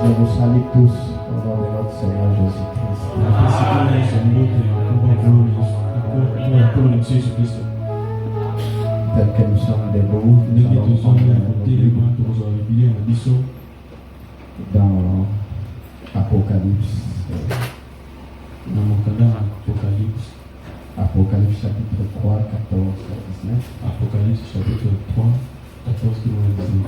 Je vous salue tous au nom de notre Seigneur Jésus-Christ. Tel que nous sommes debout, nous allons prendre dans Apocalypse. Apocalypse chapitre 3, 14 à 19. Apocalypse chapitre 3, 14 à 19.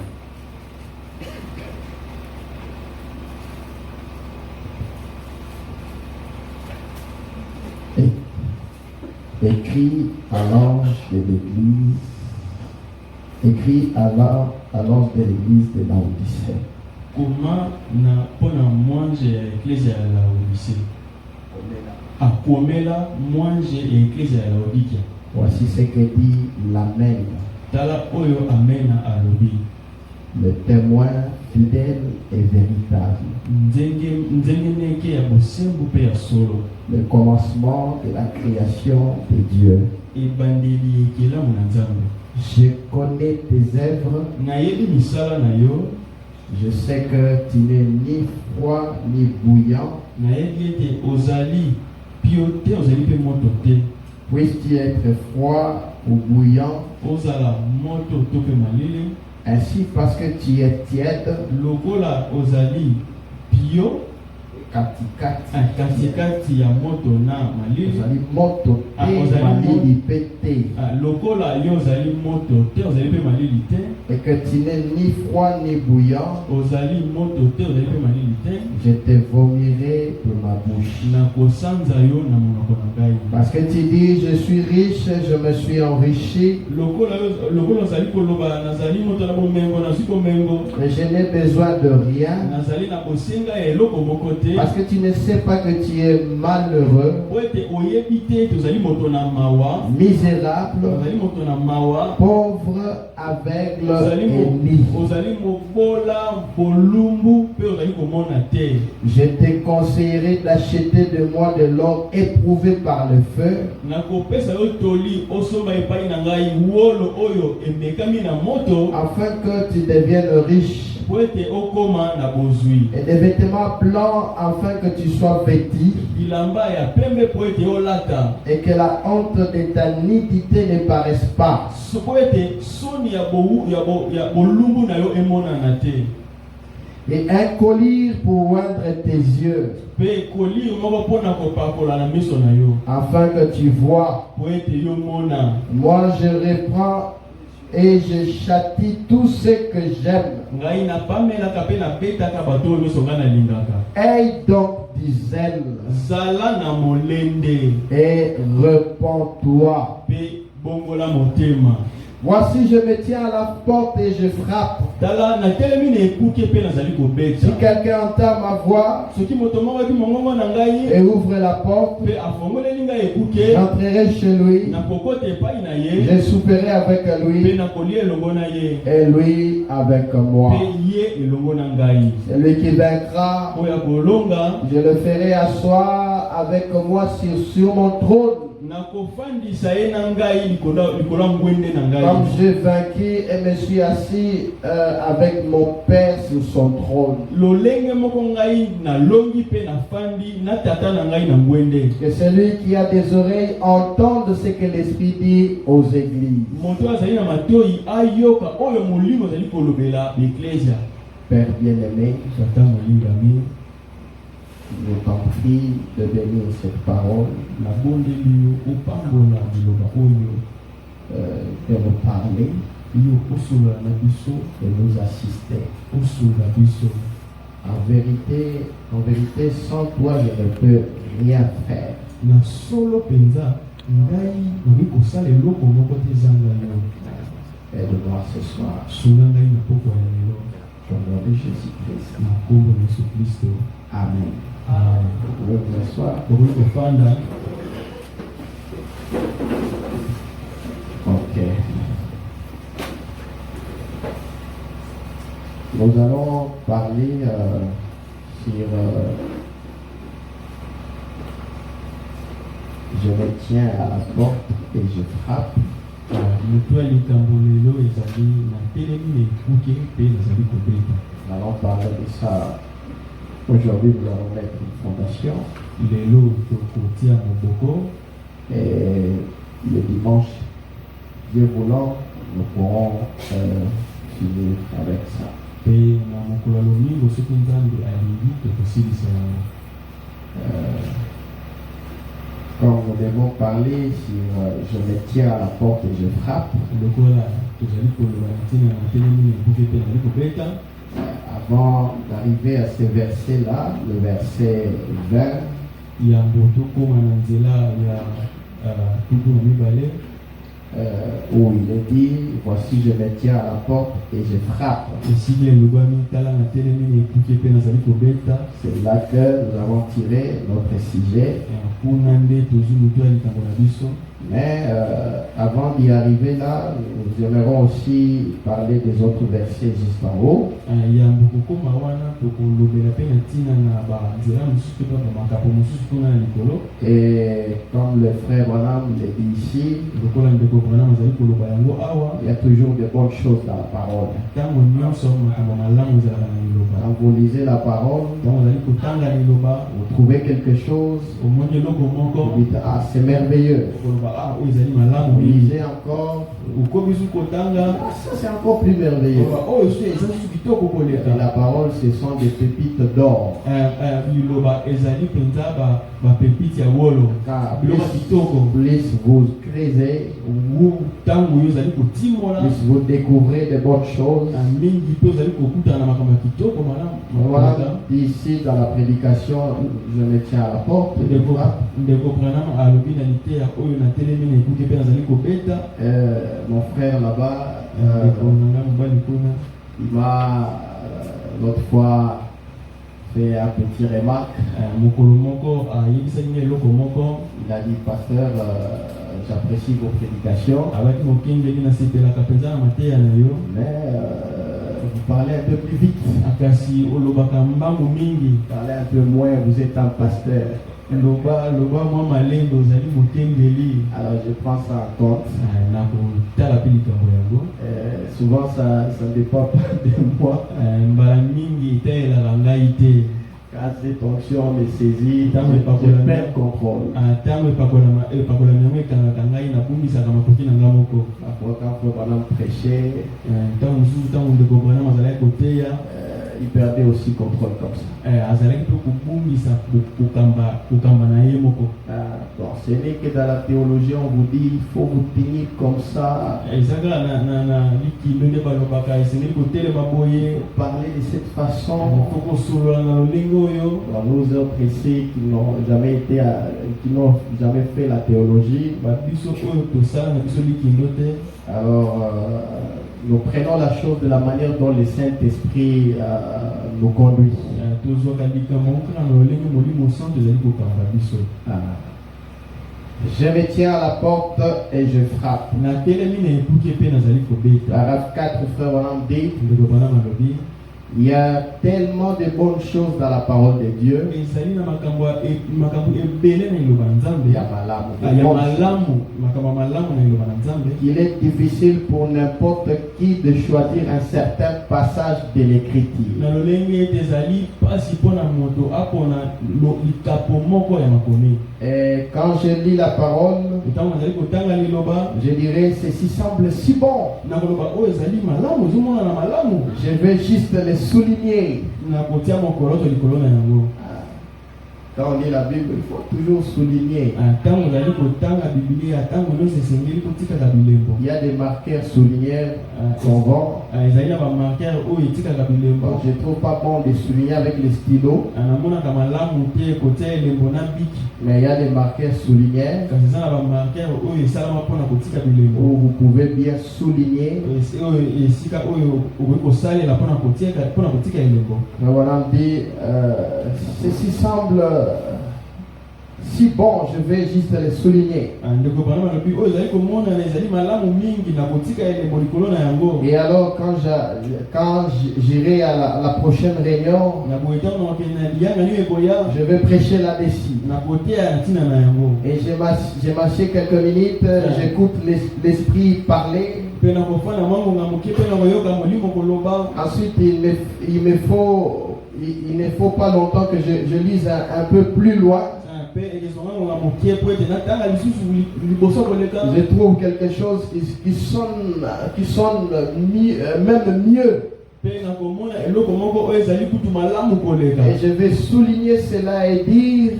Écrit à l'ange de l'église, écrit à l'ange de l'église de Laodicée. Comment na pona mwange ya eklezia ya Laodicée. Akomela mwange ya eklezia ya Laodikia. Voici ce que dit l'Amen. Tala oyo amena alobi. Le témoin fidèle et véritable. Le commencement de la création de Dieu. Je connais tes œuvres. Je sais que tu n'es ni froid ni bouillant. Puisses-tu être froid ou bouillant? Ainsi, parce que tu es tiède, lokola ozali pio katikati ya moto na malili, ozali moto te malili pété, lokola yo ozali moto te ozali pe malili te, et que tu n'es ni froid ni bouillant, ozali moto te ozali pe malili te, je te vomirai de ma bouche. Na kosanza yo na monoko na ngai. Parce que tu dis, je suis riche, je me suis enrichi, lokola ozali koloba nazali moto na bomengo na siko mengo, mais je n'ai besoin de rien. Nazali na bosenga eloko moko te. Parce que tu ne sais pas que tu es malheureux, misérable, pauvre, aveugle et nu. Je te conseillerais d'acheter de moi de l'or éprouvé par le feu, afin que tu deviennes riche, et des vêtements blancs afin que tu sois vêtu, et que la honte de ta nudité ne paraisse pas, et un collier pour oindre tes yeux, afin que tu vois. Moi je reprends et je châtie tout ce que j'aime. Aie donc du zèle et repens-toi. Voici, je me tiens à la porte et je frappe. Si quelqu'un entend ma voix et ouvre la porte, j'entrerai chez lui, je souperai avec lui et lui avec moi. Celui qui vaincra, je le ferai asseoir avec moi sur mon trône, comme j'ai vaincu et me suis assis avec mon Père sur son trône. Que celui qui a des oreilles entende ce que l'Esprit dit aux églises. Père bien-aimé, je t'en prie de bénir cette parole, de nous parler, de nous assister. En vérité, sans toi, je ne peux rien faire. Aide-moi ce soir. Au nom de Jésus-Christ. Amen. Vous pouvez vous asseoir. Ok. Nous allons parler sur je me tiens à la porte et je frappe. Nous allons parler de ça Aujourd'hui, nous allons mettre une fondation. Et le dimanche, Dieu voulant, nous pourrons finir avec ça. Quand nous devons parler sur je me tiens à la porte et je frappe, avant d'arriver à ce verset-là, le verset 20, où il est dit, voici je me tiens à la porte et je frappe. C'est là que nous avons tiré notre sujet. Mais avant d'y arriver là, nous aimerons aussi parler des autres versets juste en haut. Et comme le frère Branham l'a dit ici, il y a toujours de bonnes choses dans la parole. Quand vous lisez la parole, vous trouvez quelque chose, vous dites, ah, c'est merveilleux. Vous lisez encore, ah, ça c'est encore plus merveilleux. Et la parole, ce sont des pépites d'or. Car plus vous creusez, plus vous découvrez de bonnes choses. Voilà, ici dans la prédication, je me tiens à la porte. Mon frère là-bas, il m'a l'autre fois fait un petit remarque. Il a dit, pasteur, j'apprécie vos prédications, mais vous parlez un peu plus vite. Parlez un peu moins, vous êtes un pasteur. Alors je prends ça en compte. Souvent ça ne dépend pas de moi. Quand cette onction me saisit, je perds le contrôle. Parfois quand Branham prêchait, il perdait aussi contrôle comme ça. Bon, ce n'est que dans la théologie on vous dit il faut vous tenir comme ça. Parler de cette façon. Nous autres ici qui n'ont jamais été, qui n'ont jamais fait la théologie. Alors nous prenons la chose de la manière dont le Saint-Esprit nous conduit. Je me tiens à la porte et je frappe. Paragraphe 4, frère Branham dit, il y a tellement de bonnes choses dans la parole de Dieu. Il y a qu'il est difficile pour n'importe qui de choisir un certain passage de l'écriture. Et quand je lis la parole, je dirais ceci semble si bon. Je vais juste les souligner. Quand on lit la Bible, il faut toujours souligner. Il y a des marqueurs souligneurs qu'on vend. Je ne trouve pas bon de souligner avec les stylos. Mais il y a des marqueurs souligneurs où vous pouvez bien souligner. Voilà, on dit ceci semble si bon, je vais juste les souligner. Et alors quand j'irai à la prochaine réunion, je vais prêcher là-dessus. Et j'ai marché quelques minutes, j'écoute l'esprit parler. Ensuite il me faut il ne faut pas longtemps que je lise un peu plus loin. Je trouve quelque chose qui sonne même mieux. Et je vais souligner cela et dire,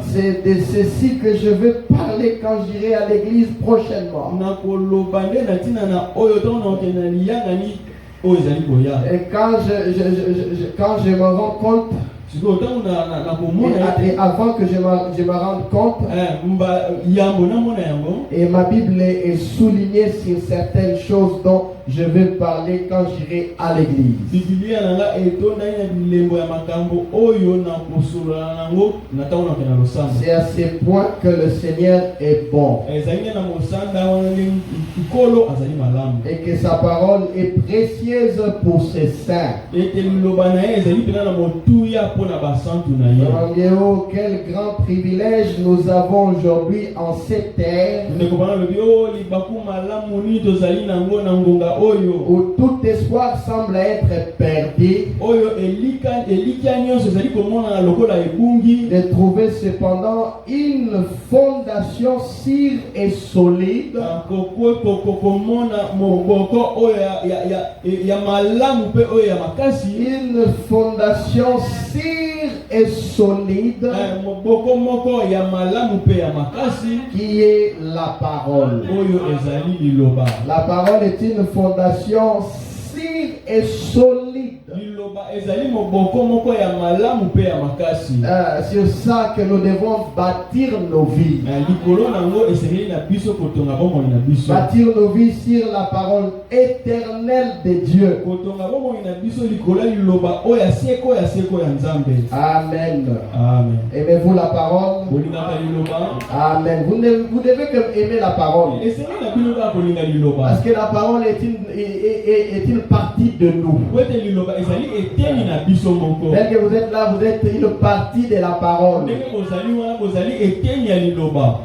c'est de ceci que je vais parler quand j'irai à l'église prochainement. Et quand je me rends compte, et avant que je me rende compte, et ma Bible est soulignée sur certaines choses dont je vais parler quand j'irai à l'église. C'est à ce point que le Seigneur est bon. Et que sa parole est précieuse pour ses saints. Oh, quel grand privilège nous avons aujourd'hui en cette terre où tout espoir semble être perdu, de trouver cependant une fondation sûre et solide, une fondation sûre et solide qui est la parole. La parole est une fondation sûre et solide. C'est ça que nous devons bâtir nos vies. Bâtir nos vies sur la parole éternelle de Dieu. Amen. Amen. Aimez-vous la parole? Amen. Vous devez aimer la parole. Parce que la parole est une partie de nous. Dès que vous êtes là, vous êtes une partie de la parole.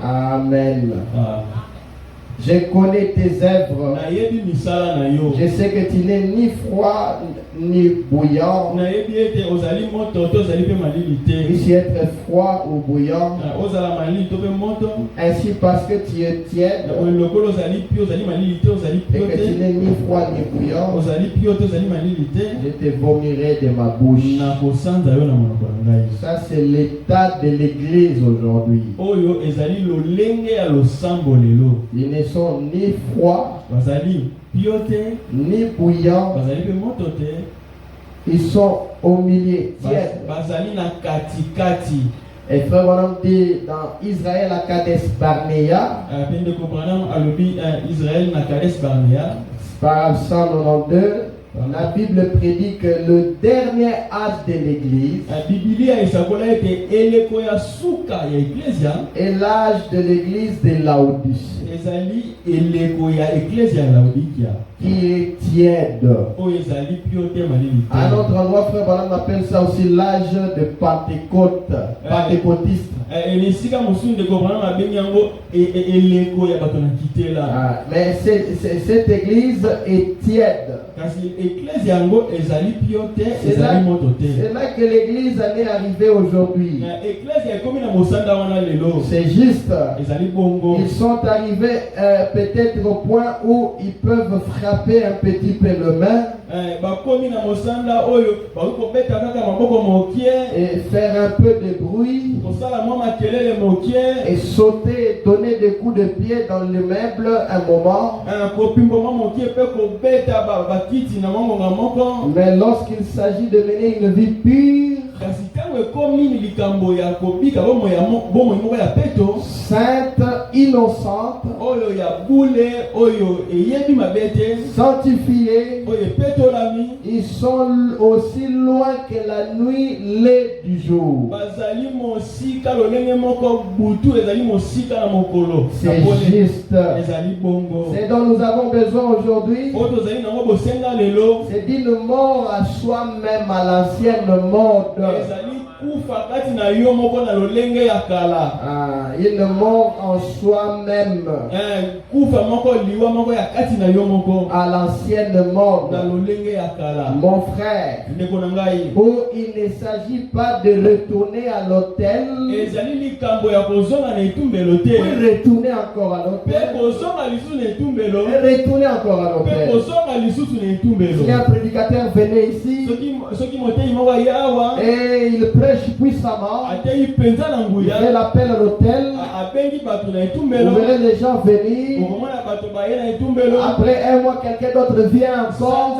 Amen. Je connais tes œuvres. Je sais que tu n'es ni froid ni bouillant. Puisse être froid ou bouillant. Ainsi parce que tu es tiède et que tu n'es ni froid ni bouillant, je te vomirai de ma bouche. Ça c'est l'état de l'église aujourd'hui. Ils ne sont ni froids ni bouillants. Ils sont au milieu, tièdes. Et frère Branham dit dans Israël à Kadesh Barnea, par 192, la Bible prédit que le dernier âge de l'Église est l'âge de l'Église de Laodicée, qui est tiède. À un autre endroit, frère Branham appelle ça aussi l'âge de Pentecôte, pentecôtiste. Mais cette église est tiède. C'est là que l'église en est arrivée aujourd'hui. C'est juste. Ils sont arrivés peut-être au point où ils peuvent frapper un petit peu le main et faire un peu de bruit et sauter et donner des coups de pied dans le meuble un moment. Mais lorsqu'il s'agit de mener une vie pure, sainte, innocente, sanctifiée, ils sont aussi loin que la nuit l'est du jour. C'est juste. C'est dont nous avons besoin aujourd'hui. C'est d'une mort à soi-même, à l'ancienne mode. Une mort en soi-même. À l'ancienne mode. Mon frère, où il ne s'agit pas de retourner à l'hôtel. Oui, retourner encore à l'hôtel. Et retourner encore à l'hôtel. Si un prédicateur venait ici et il prêche puissamment, il fait l'appel à l'hôtel, vous verrez les gens venir. Après un mois, quelqu'un d'autre vient encore.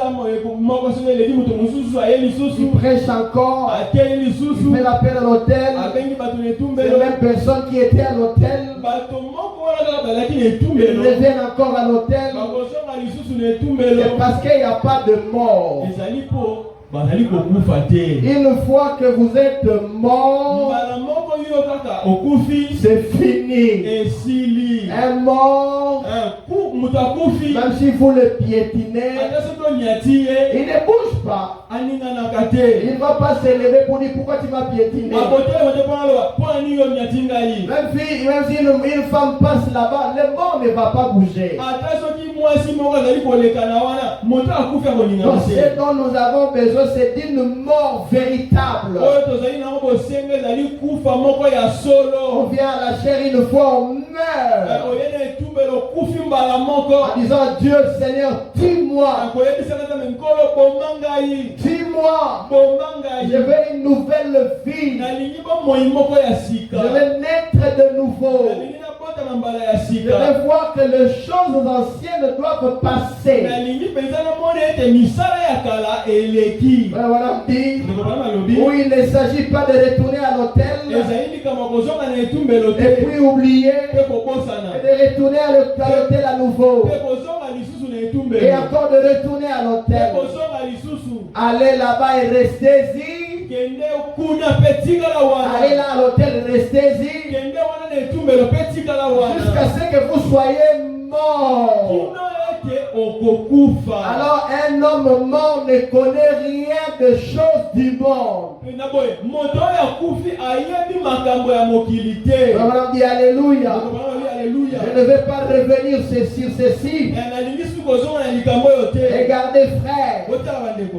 Il prêche encore. Il fait l'appel à l'hôtel. Les mêmes personnes qui étaient à l'hôtel, ils reviennent encore à l'hôtel. C'est parce qu'il n'y a pas de mort. Une fois que vous êtes mort, c'est fini. Un mort, même si vous le piétinez, il ne bouge pas. Il ne va pas s'élever pour dire pourquoi tu m'as piétiné. Même si une femme passe là-bas, le mort ne va pas bouger. Donc ce dont nous avons besoin, c'est d'une mort véritable. On vient à la chair une fois, on meurt. En disant Dieu Seigneur, tue-moi. Dis-moi, je veux une nouvelle vie. Je veux naître de nouveau. Je veux voir que les choses anciennes doivent passer. Voilà, où il ne s'agit pas de retourner à l'hôtel et puis oublier et de retourner à l'hôtel à nouveau. Et encore de retourner à l'hôtel. Aller là-bas et restez-y. Allez là à l'hôtel, restez-y. Jusqu'à ce que vous soyez mort. Alors un homme mort ne connaît rien de choses du monde. On dit Alléluia. Je ne vais pas revenir sur ceci. Regardez frère,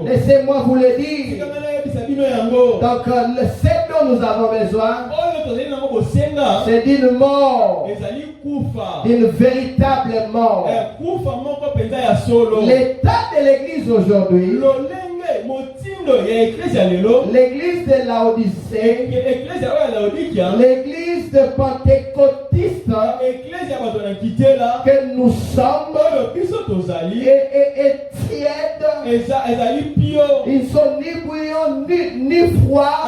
laissez-moi vous le dire. Donc ce dont nous avons besoin, c'est d'une mort, d'une véritable mort. L'état de l'église aujourd'hui, l'église de Laodicée, l'église de Pentecôtiste que nous sommes est tiède. Ils sont ni bouillants ni froids.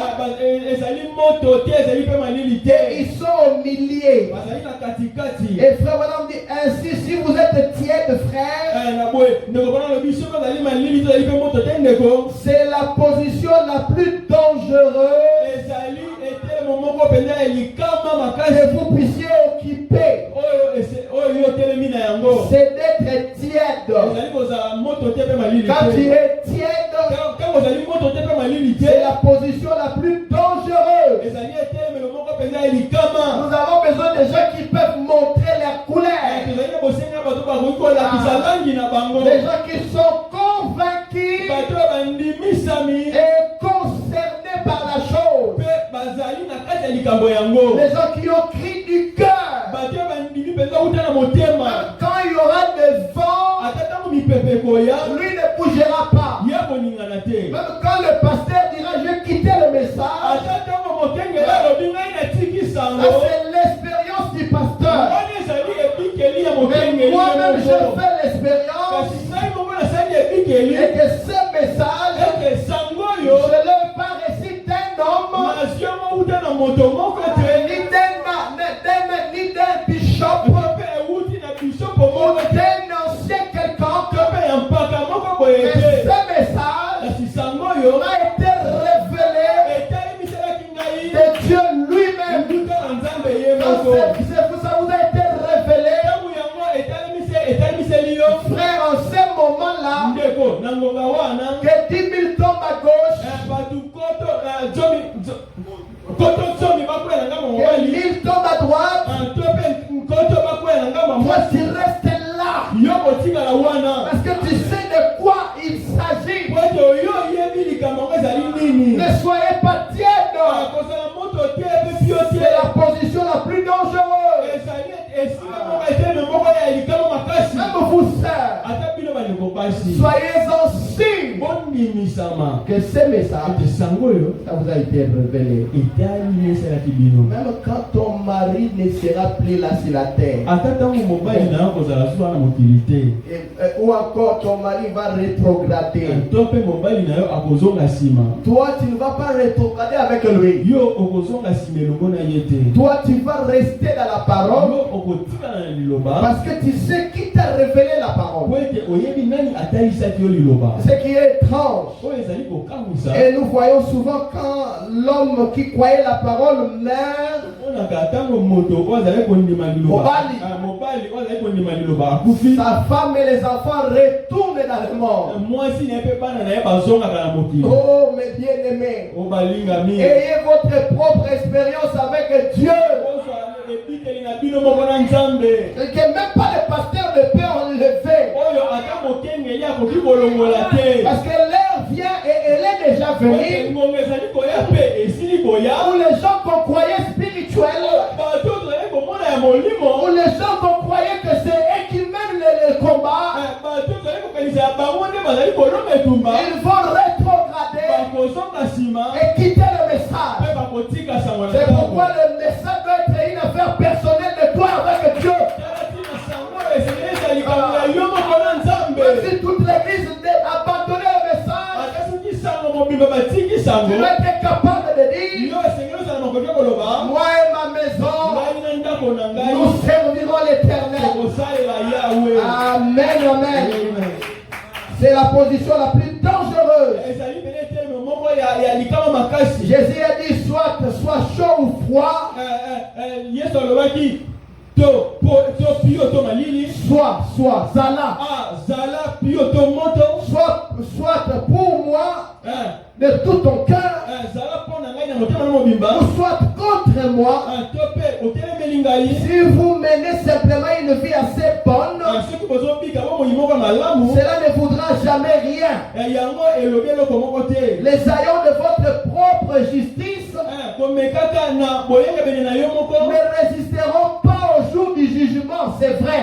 Ils sont au milieu. Et frère, on dit ainsi, si vous êtes tiède, frère, c'est la position la plus dangereuse que vous puissiez occuper. C'est d'être tiède. Quand tu es tiède, c'est la position la plus dangereuse. Nous avons besoin de gens qui peuvent montrer leur couleur. Des gens qui sont convaincus et concernés par la chose. Les gens qui ont cri du cœur. Quand il y aura des vents, lui ne bougera pas. Même quand le pasteur dira je vais quitter le message, c'est l'expérience du pasteur. Mais moi-même je fais l'expérience et que ce message, je ne l'ai pas récité d'un homme, ni d'un bishop, ou d'un ancien quelconque. Mais ce message a été révélé de Dieu lui-même. Ça vous a été révélé. Frère, en ce moment-là, que 10 000 tombent à gauche, Soyez-en sûrs que ce message, ça vous a été révélé. Même quand ton mari ne sera plus là sur la terre, ou encore ton mari va rétrograder, toi tu ne vas pas rétrograder avec lui. Toi tu vas rester dans la parole parce que tu sais qui t'a révélé la parole. Ce qui est étrange, et nous voyons souvent quand l'homme qui croyait la parole meurt, sa femme et les enfants retournent dans le monde. Oh mes bien-aimés, ayez votre propre expérience avec Dieu. Que même pas les pasteurs ne peuvent enlever. Parce que l'heure vient et elle est déjà venue où les gens qu'on croyait spirituels, où les gens qu'on croyait que c'est eux qui mènent le combat, ils vont rétrograder et quitter le message. C'est pourquoi le message doit être une affaire personnelle de toi avec Dieu. Si toute l'église abandonnait le message, tu dois être capable de dire, moi et ma maison, nous servirons l'Éternel. Amen, amen. C'est la position la plus dangereuse. Jésus a dit soit chaud ou froid, soit zala, soit pour moi de tout ton cœur, ou soit contre moi. Si vous menez simplement une vie assez bonne, cela ne voudra jamais rien. Les aïeux de votre propre justice ne résisteront pas au jour du jugement, c'est vrai.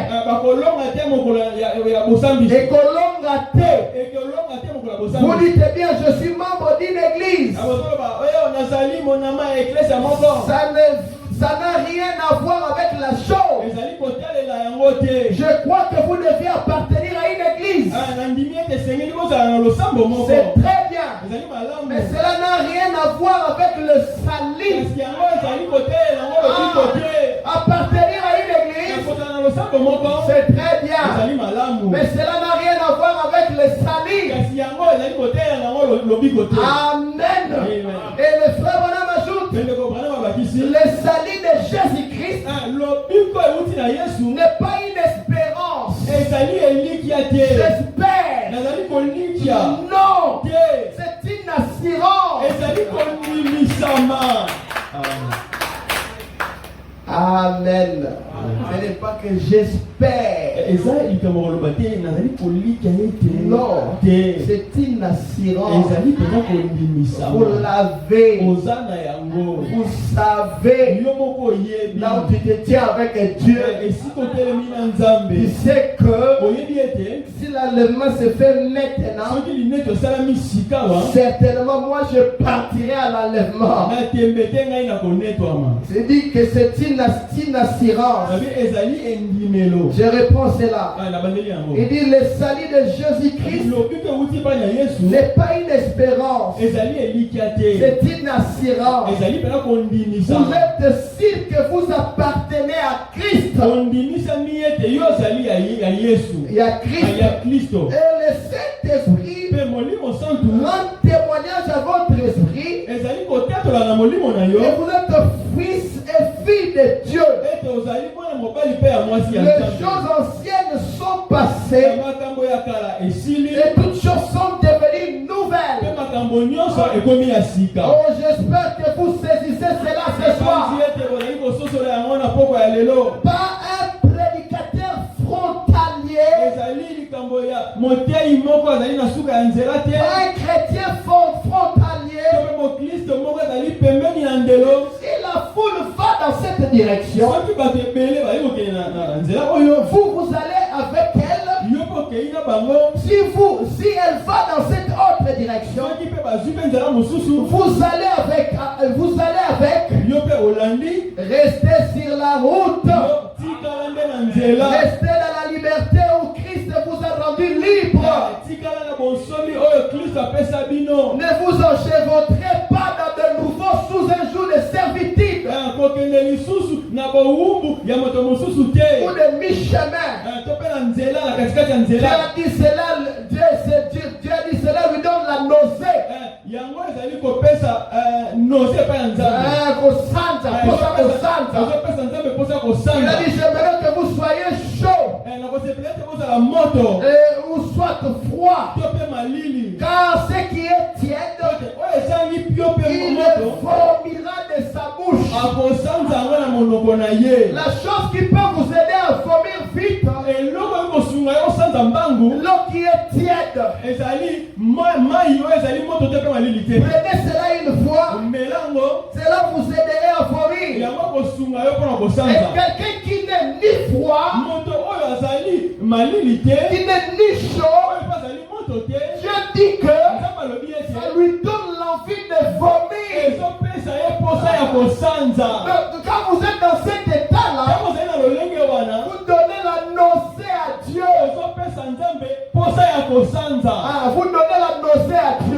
Et que l'on gâté. Vous dites bien, je suis membre d'une église. Ça n'a rien à voir avec la chose. Je crois que vous devez appartenir à une église. C'est très bien. Mais cela n'a rien à voir avec le salut. Appartenir à une église, c'est très bien. Mais cela n'a rien à voir avec le salut. Amen. Et le frère Bonhomme ajoute, le salut de Jésus-Christ n'est pas une espérance. J'espère. Non. C'est une assurance. Amen. Ce n'est pas que j'espère. Non. C'est une assurance. Vous l'avez. Vous savez. Là où tu te tiens avec Dieu. Tu sais que si l'enlèvement se fait maintenant, certainement moi je partirai à l'enlèvement. C'est dit que c'est une assurance. Je réponds cela. Il dit le salut de Jésus-Christ n'est pas une espérance. C'est une assurance. Vous êtes sûr que vous appartenez à Christ. Il y a Christ. Et le Saint-Esprit rend témoignage à votre esprit. Et vous êtes fils et filles de Dieu. Les choses anciennes sont passées et toutes choses sont devenues nouvelles. Oh, j'espère que vous saisissez cela ce soir. Pas un prédicateur frontalier, pas un chrétien frontalier. Si la foule va dans cette direction, vous allez avec elle si elle va dans cette autre direction, vous allez avec, restez sur la route, restez dans la liberté où Christ vous a rendu libre. Ne vous enchevêtrez pas dans de nouveaux sous un jour de servitude ou de mi-chemin. Dieu a dit cela lui donne la nausée. Il a dit j'aimerais que vous soyez chaud ou soit froid, car ce qui est tiède, il vomira de sa bouche. La chose qui peut vous aider à vomir vite, l'eau qui est tiède, prenez cela une fois, cela vous aiderait à vomir. Et quelqu'un qui n'est ni froid, qui n'est ni chaud, Dieu dit que ça lui donne l'envie de vomir. Quand vous êtes dans cet état-là, vous donnez la nausée à Dieu.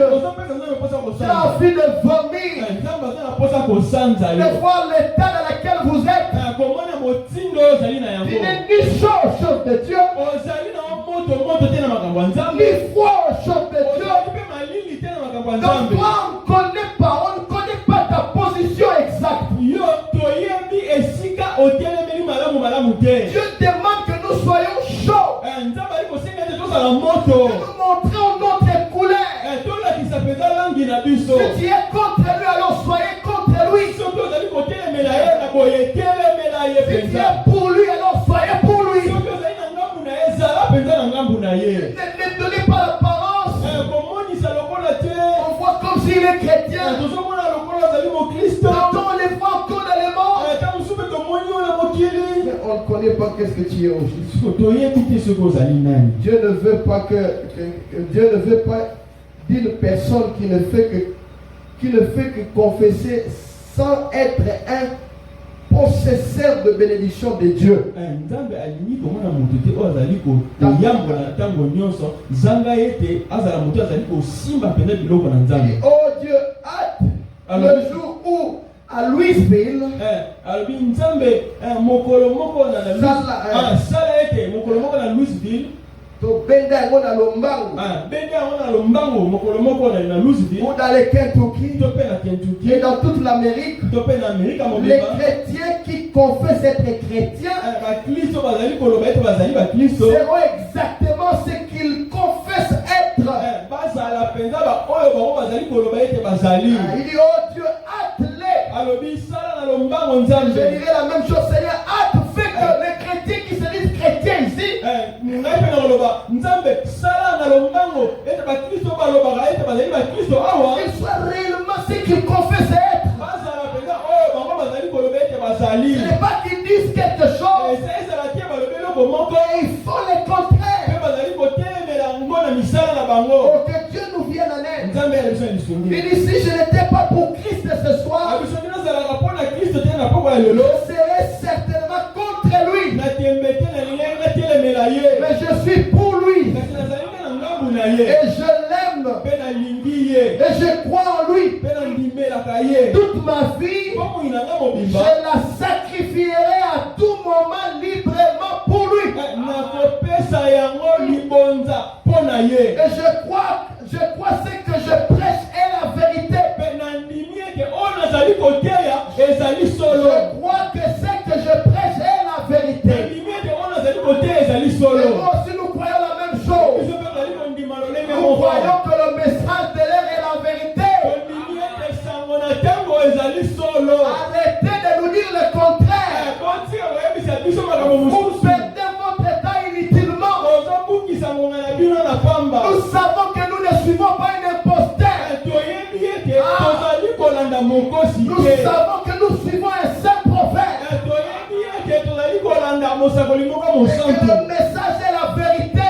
Vous donnez la nausée à Dieu. Tu as envie de vomir. De voir l'état dans lequel vous êtes. Il n'est ni chaud au chaud de Dieu, ni froid au chaud de Dieu. Donc toi, on ne connaît pas ta position exacte. Dieu demande que nous soyons chauds, que nous montrions notre couleur. Si tu es contre lui, alors soyez contre lui. Si tu es pour lui, alors soyez pour lui. Ne donnez pas l'apparence. On voit comme s'il est chrétien. Quand on les voit encore dans les morts, on ne connaît pas qu'est-ce que tu es aujourd'hui. Dieu ne veut pas Dieu ne veut pas d'une personne qui ne fait que confesser sans être un possesseur de bénédiction de Dieu. Oh Dieu, hâte le jour où à Louisville, ou dans les Kentucky, et dans toute l'Amérique, les chrétiens qui confessent être chrétiens seront exactement ce qu'ils confessent être. Il dit, oh Dieu, hâte-les. Je dirais la même chose, Seigneur, hâte, fait que les chrétiens qui se disent chrétiens ici, ils soient réellement ce qu'ils confessent être. Ce n'est pas qu'ils disent quelque chose, mais ils font le contraire. Oh, que Dieu nous vienne en aide. Il dit, si je n'étais pas pour Christ ce soir, je serais certainement contre lui. Mais je suis pour lui. Et je l'aime. Et je crois en lui. Toute ma vie, je la sacrifierai à tout moment librement pour lui. Et je crois ce que je prêche est la vérité. Je crois que ce que je prêche est la vérité. Et nous aussi nous croyons la même chose. Nous croyons que le message de l'air est la vérité. Arrêtez de nous dire le contraire. Vous perdez votre temps inutilement. Nous savons que nous ne suivons pas un imposteur. Nous savons que nous suivons un saint prophète. Et que le message est la vérité.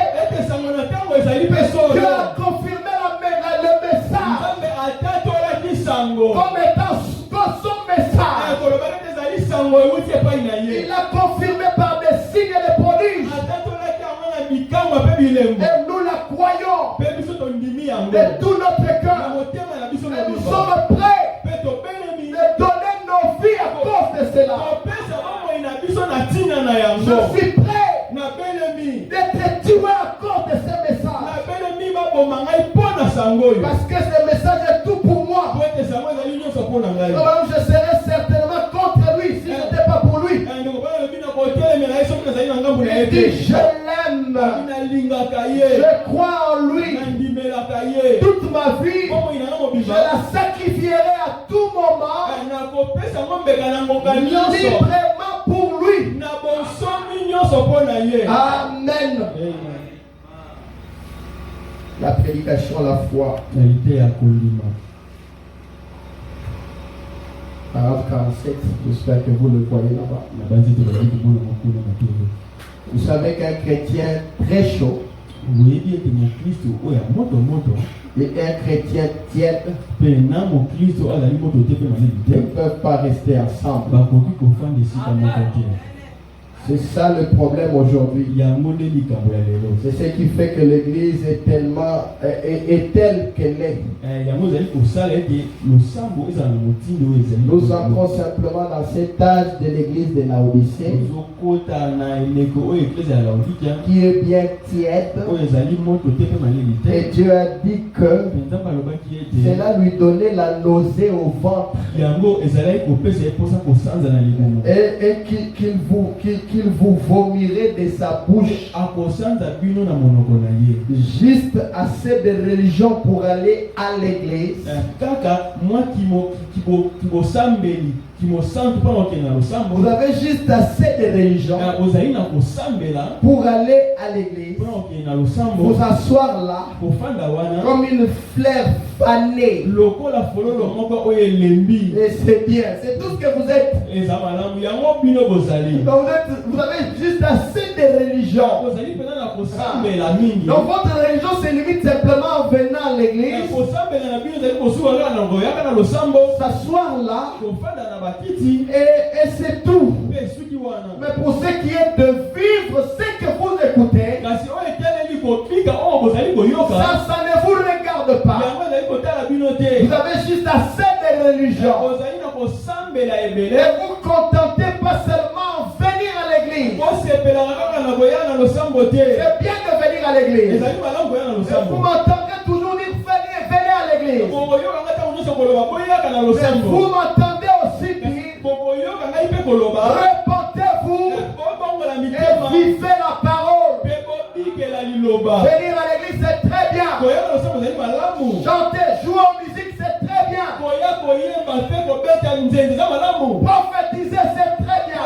comme étant son message. Il a confirmé par des signes et des prodiges. Et nous la croyons de tout notre cœur. Et nous sommes prêts de donner nos vies à cause de cela. Je suis prêt d'être tué à cause de ce message. Parce que ce message est tout pour moi. Alors je serais certainement contre lui si ce n'était pas pour lui. Il dit je l'aime. Je crois en lui. Toute ma vie, je la sacrifierai à tout moment. Librement pour lui. Amen. La prédication, la foi. Paragraphe 47, j'espère que vous le voyez là-bas. Vous savez qu'un chrétien très chaud et un chrétien tiède ne peuvent pas rester ensemble. C'est ça le problème aujourd'hui. C'est ce qui fait que l'église est telle qu'elle est. Nous entrons simplement dans cet âge de l'église de Laodicée qui est bien tiède. Et Dieu a dit que cela lui donnait la nausée au ventre. Et qu'il vous vomirait de sa bouche. Juste assez de religion pour aller à l'église. Vous avez juste assez de religion pour aller à l'église, vous asseoir là comme une fleur fanée. Et c'est bien, c'est tout ce que vous êtes. Vous avez juste assez de religion. Donc votre religion se limite simplement en venant à l'église, s'asseoir là. Et c'est tout. Mais pour ce qui est de vivre ce que vous écoutez, ça ne vous regarde pas. Vous avez juste assez de religion. Et vous contentez pas seulement venir à l'église. C'est bien de venir à l'église. Vous m'entendez toujours dire venez à l'église. Mais vous m'entendez aussi dire répentez-vous et vivez la parole. Venir à l'église c'est très bien. Chanter, jouer en musique c'est très bien. Prophétiser c'est très bien.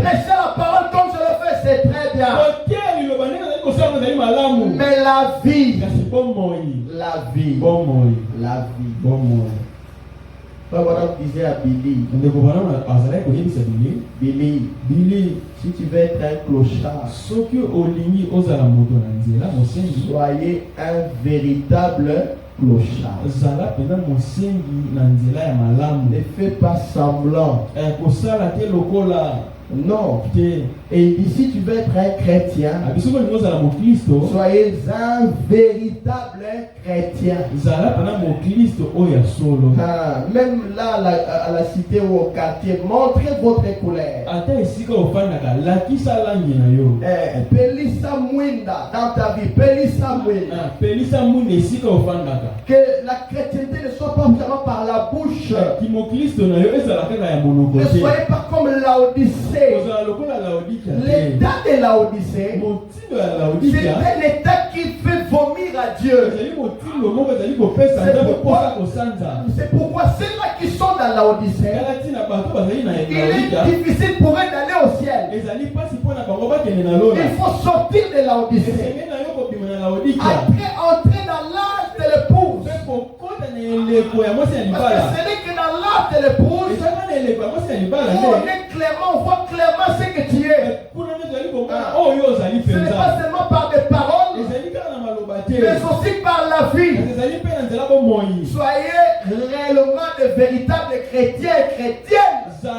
Prêcher la parole comme je le fais c'est très bien. Mais la vie. Voilà, disait à Billy, si tu veux être un clochard, soyez un véritable clochard. Ne fais pas semblant. Non. Et il dit, si tu veux être un chrétien, soyez un véritable chrétien. Même là, à la cité ou au quartier, montrez votre couleur. Pelissa Mwinda dans ta vie. Pelissa Mwinda. Que la chrétienté ne soit pas seulement par la bouche. Ne soyez pas comme Laodicée. L'état de Laodicée, c'est un état qui fait vomir à Dieu. C'est pourquoi ceux-là qui sont dans Laodicée, il est difficile pour eux d'aller au ciel. Il faut sortir de Laodicée. Après, entrer dans l'âge de l'épouse. Parce que ce n'est que dans l'âge de l'épouse on voit clairement ce que tu es. Ce n'est pas seulement par des paroles, mais aussi par la vie. Soyez réellement de véritables chrétiens et chrétiennes. Ne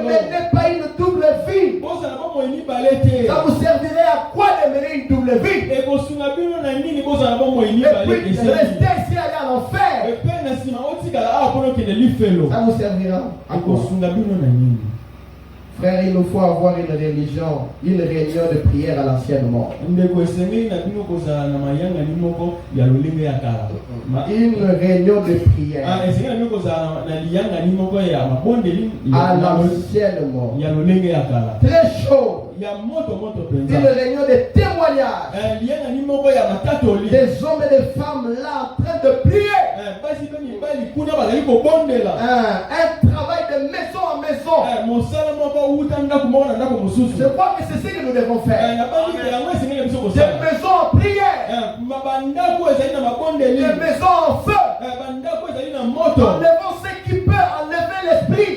menez pas une double vie. Ça vous servirait à quoi de mener une double vie? Et puis rester ici aller en enfer. Ça vous servira à quoi? Frère, il nous faut avoir une réunion de prière à l'ancienne mort. Une réunion de prière à l'ancienne mort. Très chaud. Une réunion de témoignages. Des hommes et des femmes là en train de prier. Un travail de maison en maison. Je crois que c'est ce que nous devons faire. Des maisons en prière. Des maisons en feu. Enlevons ce qui peut enlever l'esprit.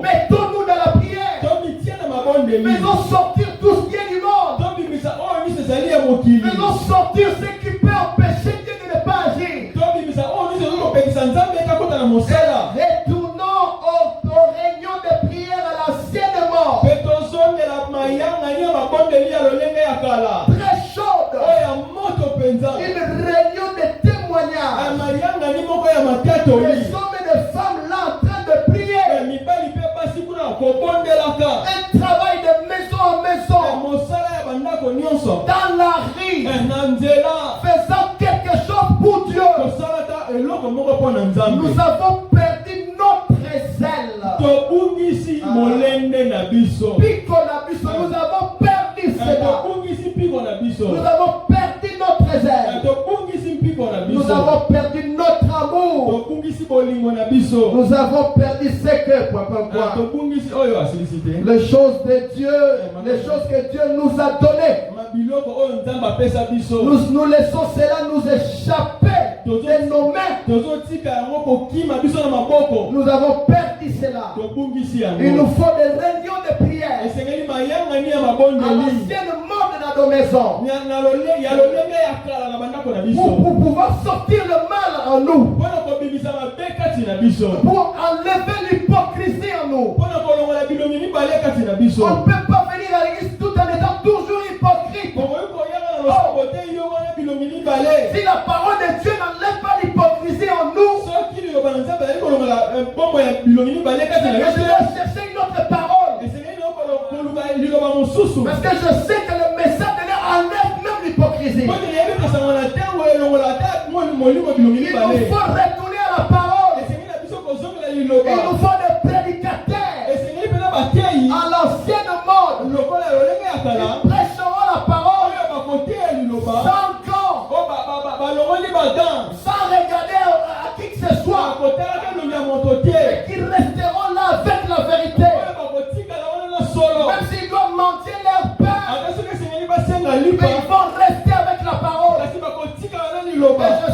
Mettons-nous dans la prière. Faisons sortir tout ce qui est du monde. Faisons sortir ce qui peut empêcher Dieu de ne pas agir. Retournons aux réunions de prière à l'ancienne mort. Très chaude. Une réunion de témoignages. Les hommes et les femmes là en train de prier. Un travail de maison en maison. Dans la rue. Faisant quelque chose pour Dieu. Nous avons perdu notre zèle. Nous avons perdu cela. Nous avons perdu notre zèle. Nous avons perdu notre amour. Nous avons perdu ce que, les choses de Dieu, les choses que Dieu nous a données. Nous laissons cela nous échapper de nos mains. Nous avons perdu cela. Il nous faut des réunions de prière à l'ancienne mort de nos maisons pour pouvoir sortir le mal en nous, pour enlever l'hypocrisie en nous. On ne peut pas venir à l'église tout en étant toujours hypocrite. Si la parole de Dieu n'enlève pas l'hypocrisie en nous, je dois chercher une autre parole. Parce que je sais que le message de Dieu enlève même l'hypocrisie. Il nous faut retourner à la parole. Il nous faut des prédicateurs à l'ancienne mode. Ils prêcheront la parole sans gants, sans regarder à qui que ce soit, et qui resteront là avec la vérité. Même s'ils doivent mentir leur père, mais ils vont rester avec la parole. Et je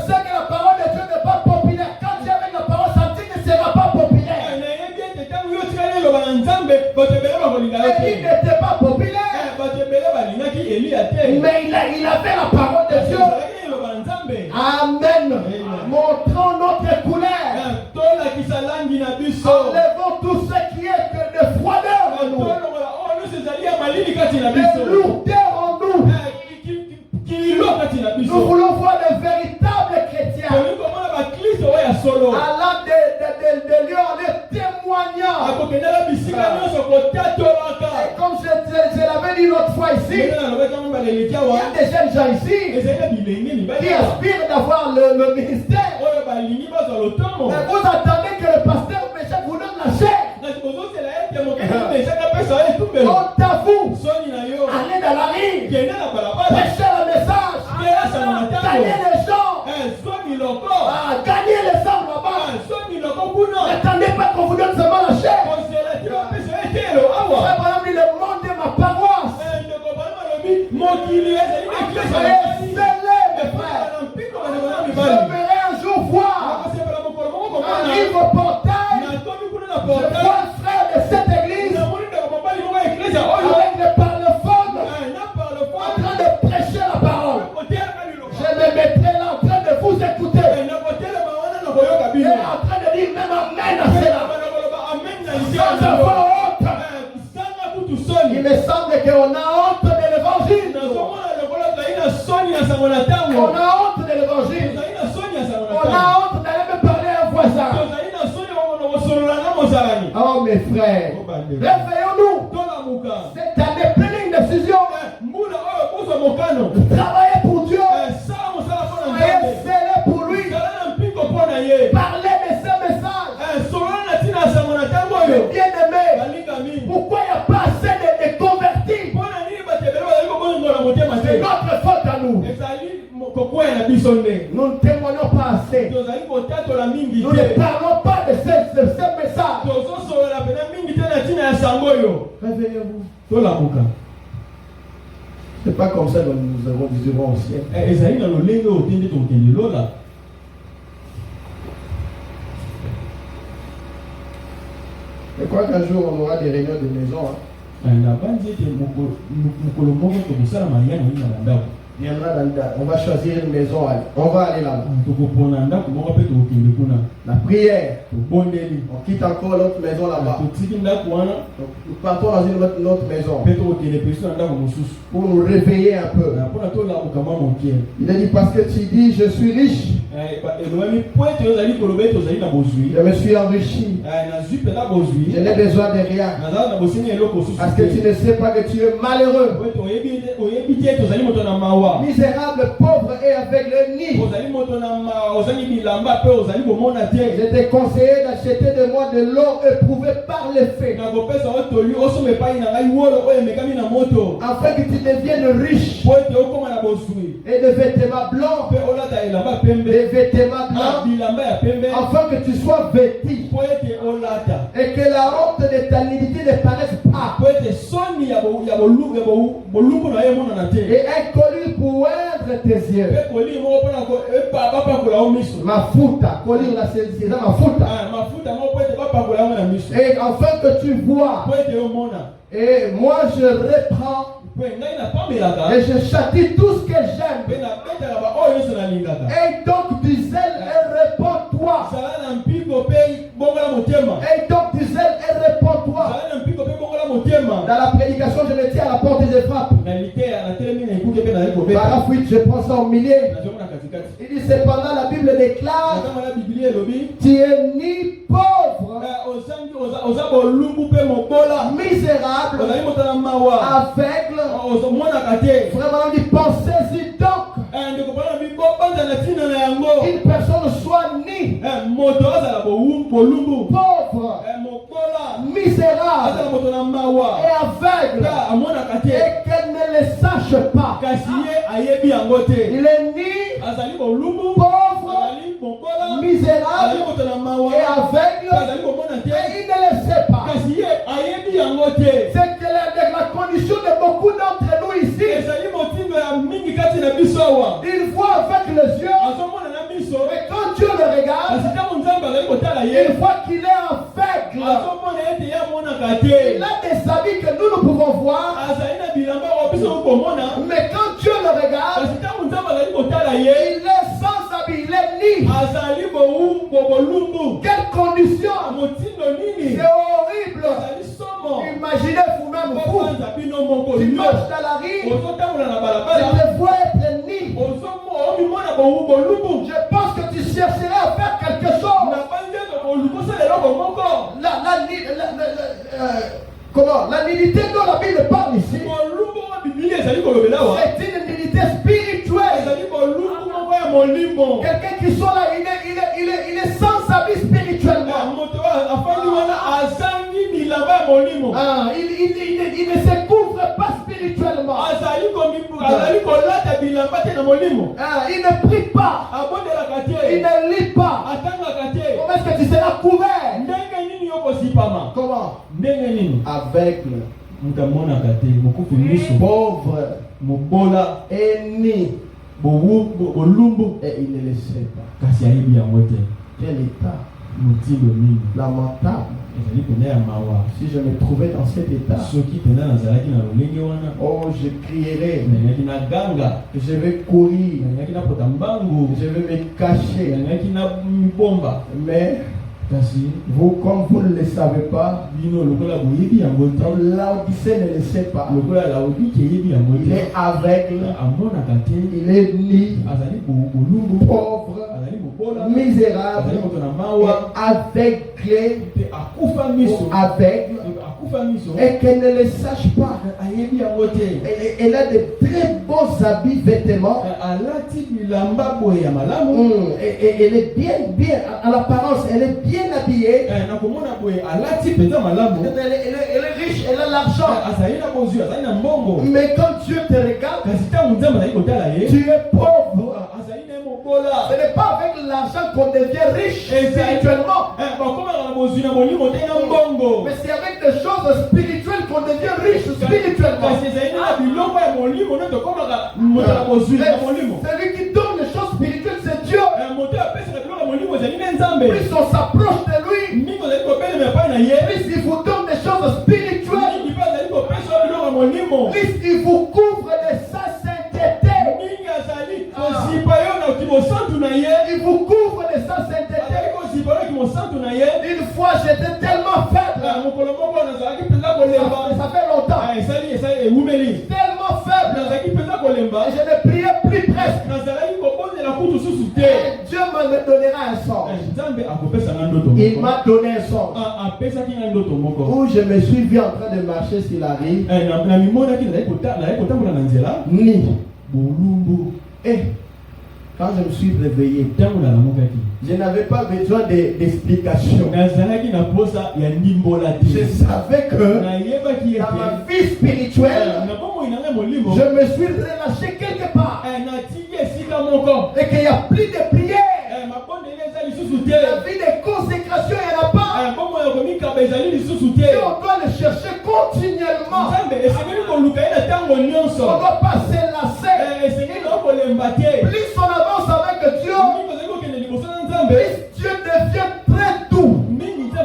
sais que la parole de Dieu n'est pas populaire. Quand tu es avec la parole, ça dit que ne sera pas populaire. Et il n'était pas populaire, mais il avait la parole de Dieu. Amen. Montrons notre couleur. Enlevons tout ce qui est que de froideur en nous, de lourdeur en nous. Nous voulons voir de véritables chrétiens allant de lieu en lieu témoignant. Et comme je l'avais dit l'autre fois ici, il y a des jeunes gens ici qui aspirent d'avoir le ministère. Mais vous attendez que le pasteur Méchac vous donne la chair. On t'avoue, allez dans la rue, prêchez le message, gagnez les gens, gagnez les âmes là-bas. N'attendez pas qu'on vous donne seulement la chair. Frère Branham dit, le monde de ma paroisse. Soyez scellés, mes frères. Je verrai un jour voir. Arrive au portail. Je vois un frère de cette église avec le parlophone en train de prêcher la parole. on a honte de l'évangile. On a honte de l'évangile. On a honte d'aller me parler à un voisin. Oh mes frères, réveillons-nous. Cette année, prenez une décision. Travaillez pour Dieu. Soyez zélés pour lui. Parlez de ce message. Bien-aimé, pourquoi il n'y a pas assez de convertis? C'est notre faute à nous. Nous ne témoignons pas assez. Nous ne parlons pas de ce message. Réveillez-vous. C'est pas comme ça que nous avons viserons au ciel. Je crois qu'un jour on aura des réunions de maison. On va choisir une maison. On va aller là-bas. La prière. On quitte encore l'autre maison là-bas. Nous partons dans une autre maison. Pour nous réveiller un peu. Il a dit parce que tu dis je suis riche. Je me suis enrichi. Je n'ai besoin de rien. Parce que tu ne sais pas que tu es malheureux. Misérable, pauvre et avec le nid. Je t'ai conseillé d'acheter de moi de l'eau éprouvée par le feu. Afin que tu deviennes riche. Et de vêtements blancs. Des vêtements blancs. Afin que tu sois vêtu. Et que la honte de ta nudité ne paraisse pas. Et un collier pour oindre tes yeux. Mafuta, collier là c'est mafuta. Et afin que tu vois. Et moi je reprends. Et je châtie tout ce que j'aime. Et donc du zèle et réponds-toi. Et donc du zèle et réponds-toi. Dans la prédication, je me tiens à la porte et je frappe. Paragraphe 8, je prends ça au milieu. Il dit cependant la Bible déclare tu es ni pauvre, misérable, aveugle. Vraiment, il dit pensez-y donc. Une personne soit ni pauvre, misérable et aveugle, et qu'elle ne le sache pas. Il est ni pauvre, misérable et aveugle, et il ne le sait pas. C'est que la condition de beaucoup d'entre nous ici. Il voit avec les yeux, et quand Dieu le regarde, il voit qu'il est aveugle. Il a des habits que nous pouvons voir, mais quand Dieu le regarde, il est sans habit, il est nu. Quelle condition! C'est horrible. Imaginez vous-même, vous, tu marches dans la rue, tu te vois être nu. Je pense que tu chercherais à faire quelque chose. Comment? La nudité dont la Bible parle ici, c'est une nudité spirituelle. Quelqu'un qui soit là, il est sans habit spirituellement. Il ne se couvre pas spirituellement. Il ne prie pas. Il ne lit pas. Comment est-ce que tu seras couvert? Comment? Aveugle, pauvre, ennemi, et il ne le sait pas. Quel état lamentable. Si je me trouvais dans cet état, oh, je crierais, je vais courir, je vais me cacher. Mais Vous, comme vous ne le savez pas, comme Laodicée ne le sait pas, il est aveugle, il est nu, pauvre, misérable, aveuglé ou aveugle, et qu'elle ne le sache pas. Elle a de très beaux habits, vêtements. Et elle est bien, à l'apparence, elle est bien habillée. Elle est riche, elle a l'argent. Mais quand Dieu te regarde, tu es pauvre. Ce n'est pas avec l'argent qu'on devient riche spirituellement. Mais c'est avec des choses spirituelles qu'on devient riche spirituellement. Celui qui donne les choses spirituelles, c'est Dieu. Plus on s'approche de lui, plus il vous donne des choses spirituelles, plus il vous couvre de sa sainteté. Il vous couvre de sa sainteté. Une fois j'étais tellement faible. Ça fait longtemps. Tellement faible. Et je ne priais plus presque. Et Dieu me donnera un songe. Il m'a donné un songe où je me suis vu en train de marcher sur la rive. Et quand je me suis réveillé, je n'avais pas besoin d'explication. Je savais que dans ma vie spirituelle, je me suis relâché quelque part. Et qu'il n'y a plus de prière. La vie de consécration, il n'y en a pas. Et on doit le chercher continuellement. On ne doit pas se lasser. Plus on avance avec Dieu, plus Dieu devient très doux. Ça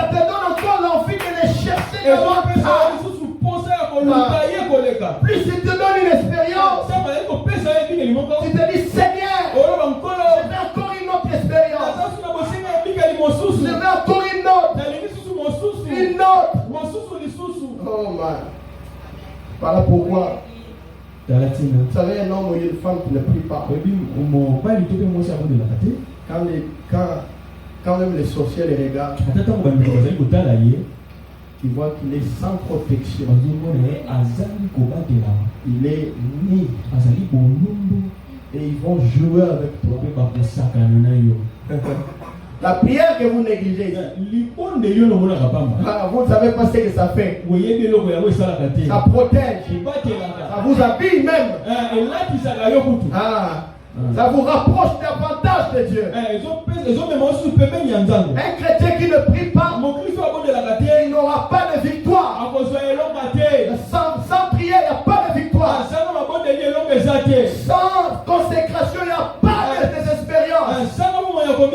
te donne encore l'envie de le chercher. Plus il te donne une expérience, tu te dis Seigneur, je veux encore une autre expérience. Je veux encore une autre. Une autre. Oh man. Voilà pourquoi. Vous savez, un homme ou une femme qui ne prie pas, quand même les sorciers les regardent, ils voient qu'il est sans protection. Il est né. Et ils vont jouer avec toi. La prière que vous négligez, vous ne savez pas ce que ça fait. Ça protège. Ça vous habille même. Ça vous rapproche davantage de Dieu. Un chrétien qui ne prie pas, il n'aura pas de victoire. Sans prière, il n'y a pas de victoire. Sans consécration, il n'y a pas de désespérance. Comme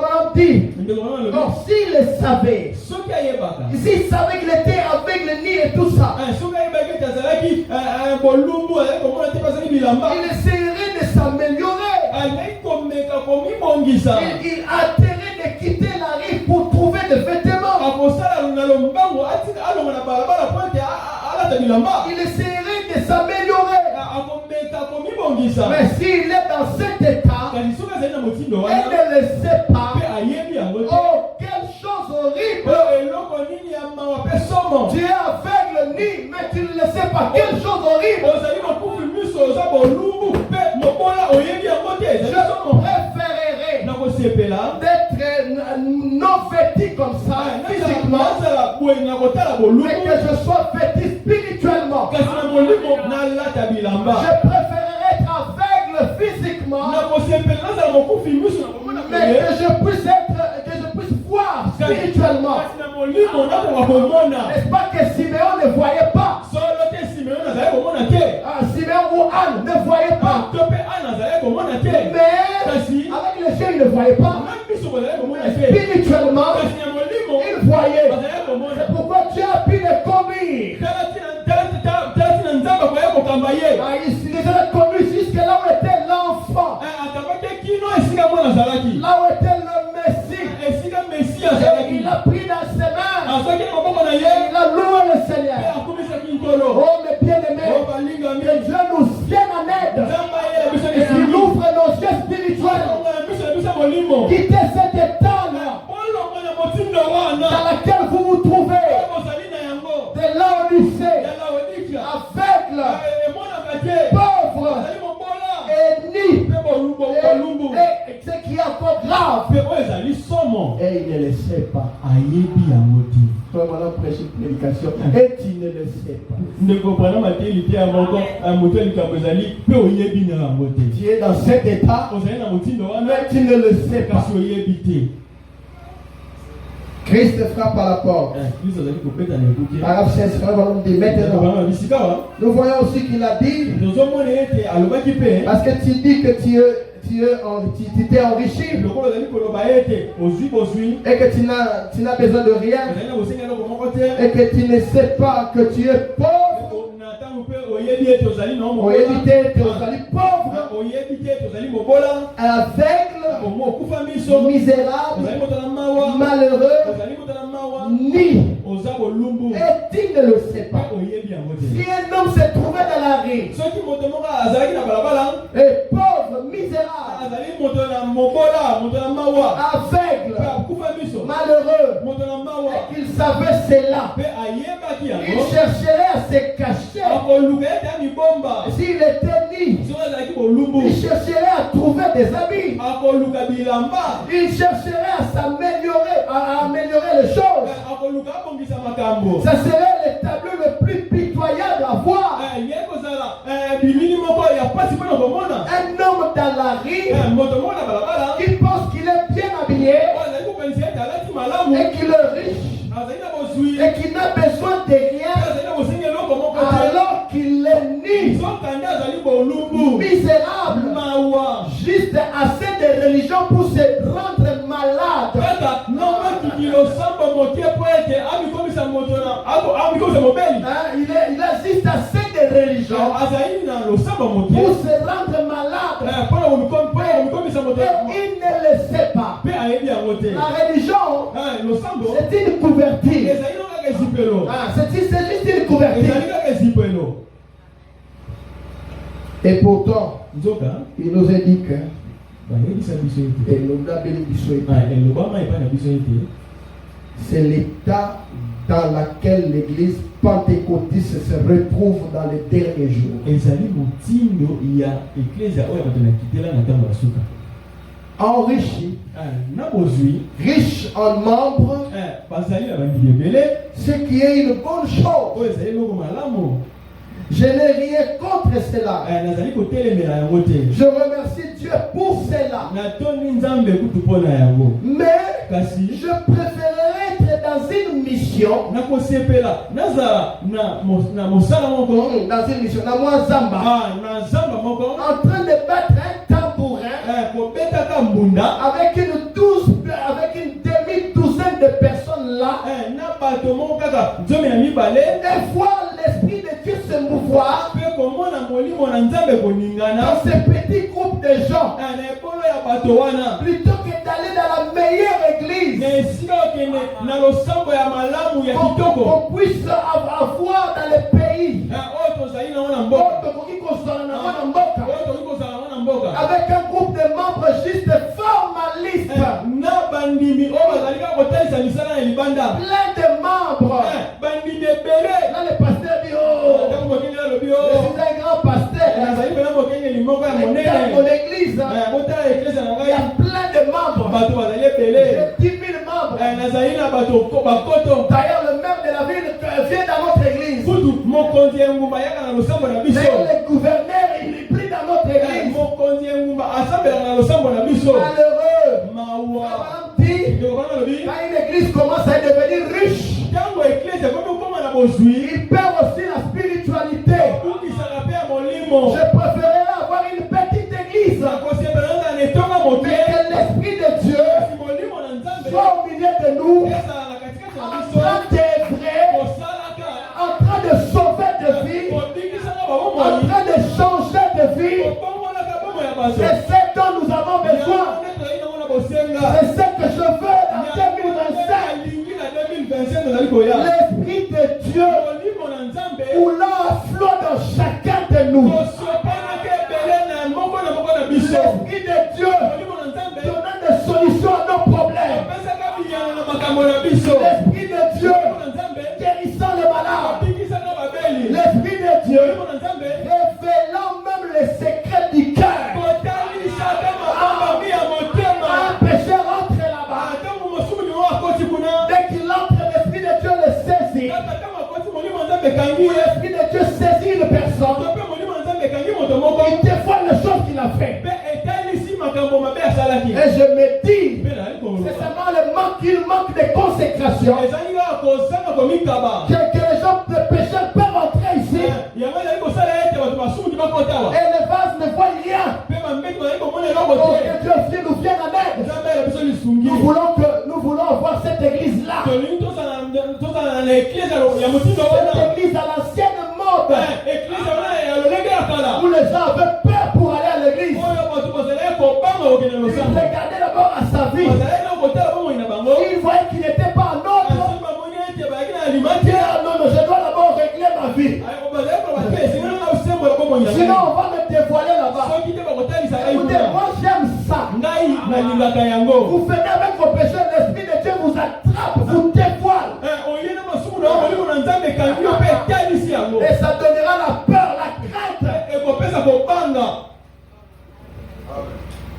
on dit, donc s'il le savait, s'il savait qu'il était aveugle, ni et tout ça, il essaierait de s'améliorer. Il a intérêt de quitter la rive pour trouver des vêtements. Il essaierait de s'améliorer. Mais s'il est dans cet état, elle ne le sait pas. Oh, quelle chose horrible! Tu es aveugle, ni, mais tu ne le sais pas. Quelle chose horrible! Je préférerais d'être non vêtu comme ça, physiquement, mais que je sois vêtu spirituellement. Je préférerais être aveugle physiquement, mais que je puisse voir spirituellement. N'est-ce pas que Siméon ne voyait pas? Siméon ou Anne ne voyait pas. Mais avec les yeux, il ne voyait pas. Spirituellement, il voyait. C'est pourquoi Dieu a pu le conduire. Il les a conduits jusque là où était l'enfant. là où était le Messie, et il a pris dans ses mains, il a loué le Seigneur. Oh mes bien-aimés, que Dieu nous vienne en aide et qu'il ouvre nos yeux spirituels. Quittez cet état-là dans lequel vous vous trouvez, de l'Odyssée, aveugle, pauvre, ennemi, et ce qui est encore grave. Et il ne le sait pas. Toi, maintenant, prêche une prédication et tu ne le sais pas. Tu es dans cet état, mais tu ne le sais pas. Christ frappe à la porte. Paragraphe 16, maintenant. Nous voyons aussi qu'il a dit, parce que tu dis que tu t'es enrichi et que tu n'as besoin de rien et que tu ne sais pas que tu es pauvre. Pauvre, aveugle, misérable, malheureux, ni, et tu ne le sais pas. Si un homme se trouvait dans la rue et pauvre, misérable, aveugle, malheureux, et qu'il savait cela, il chercherait à se cacher. S'il était ni, il chercherait à trouver des habits. Il chercherait à s'améliorer, à améliorer les choses. Ça serait le tableau le plus pitoyable à voir. Un homme dans la rue qui pense qu'il est bien habillé et qu'il est riche et qu'il n'a besoin de rien alors qu'il est ni misérable, juste assez de religion pour se rendre malade. Il a juste assez de religion pour se rendre malade. Il ne le sait pas. La religion, c'est une couverture. C'est juste une couverture. Et pourtant, il nous a dit que c'est l'état dans lequel l'église pentecôtiste se retrouve dans les derniers jours. Enrichi, riche en membres, ce qui est une bonne chose. Je n'ai rien contre cela. Je remercie Dieu pour cela. Mais je préférerais être dans une mission. Dans une mission, dans moi Zamba, en train de battre un tambourin avec une demi-douzaine de personnes là. Et voir l'esprit de Dieu se mouvoir dans ce petit groupe de gens, plutôt que d'aller dans la meilleure église qu'on puisse avoir dans le pays, avec un groupe de membres juste formalistes, plein de membres. Là le pasteur dit, oh, je suis un grand pasteur mon église, il y a plein de membres, j'ai 10 000 membres. D'ailleurs le maire de la ville vient dans notre église, le gouverneur il prie dans notre église. Malheureux, quand une église commence à devenir riche, il perd aussi la spiritualité. Je préférerais avoir une petite église, mais que l'esprit de Dieu soit au milieu de nous, en train d'œuvrer, en train de sauver de vie, en train de changer de vie. C'est ce dont nous avons besoin. voulant un flot dans chacun de nous. L'Esprit de Dieu donnant des solutions à nos problèmes. L'Esprit de Dieu guérissant les malades. L'Esprit de Dieu révélant même les secrets du cœur. Un pécheur entre là-bas. Dès qu'il entre, l'Esprit de Dieu le saisit. L'Esprit de Dieu saisit une personne. Il dévoile les choses qu'il a fait. Et je me dis, c'est seulement il manque de consécration. Que les gens de pécheurs peuvent entrer ici. Et les vases ne voient rien. Oh, que Dieu aussi nous vienne en aide. Nous voulons voir cette église-là. Cette église à l'ancienne mode. Où les gens avaient peur pour aller à l'église. Regardez d'abord à sa vie. Il voyait qu'il n'était pas en ordre. Non, je dois d'abord régler ma vie. Sinon, on va me dévoiler là-bas. Écoutez, moi j'aime ça. Vous venez avec vos péchés, l'Esprit de Dieu vous attrape, vous dévoile. Et ça donnera la peur, la crainte.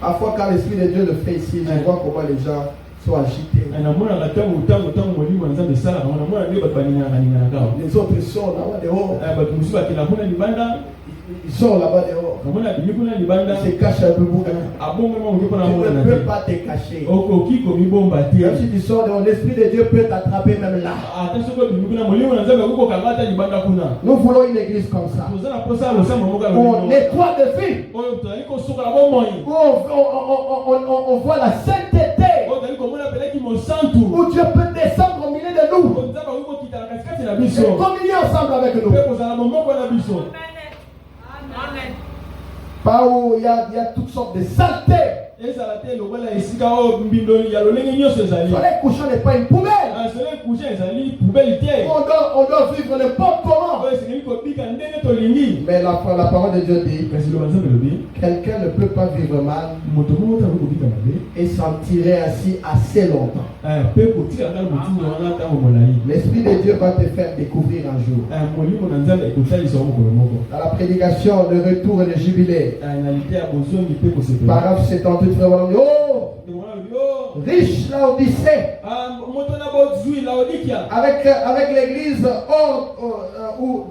Parfois, quand l'Esprit de Dieu le fait ici, je vois comment les gens sont agités. Les autres sont là-bas dehors. Ils sont là-bas dehors. Ils se cachent un peu beaucoup. Tu ne peux pas te cacher. Même si tu sors dehors, l'Esprit de Dieu peut t'attraper même là. Nous voulons une église comme ça. On nettoie de vie. On voit la sainteté. Où Dieu peut descendre au milieu de nous. Et communier ensemble avec nous. Pas où il y a toutes sortes de saletés. Le soleil couchant n'est pas une poubelle. On doit vivre n'importe comment. Mais la parole de Dieu dit, quelqu'un ne peut pas vivre mal et s'en tirer ainsi assez longtemps. L'Esprit de Dieu va te faire découvrir un jour. Dans la prédication, le retour et le jubilé. Paragraphe 78. Oh, riche Laodicée, avec l'église hors, ou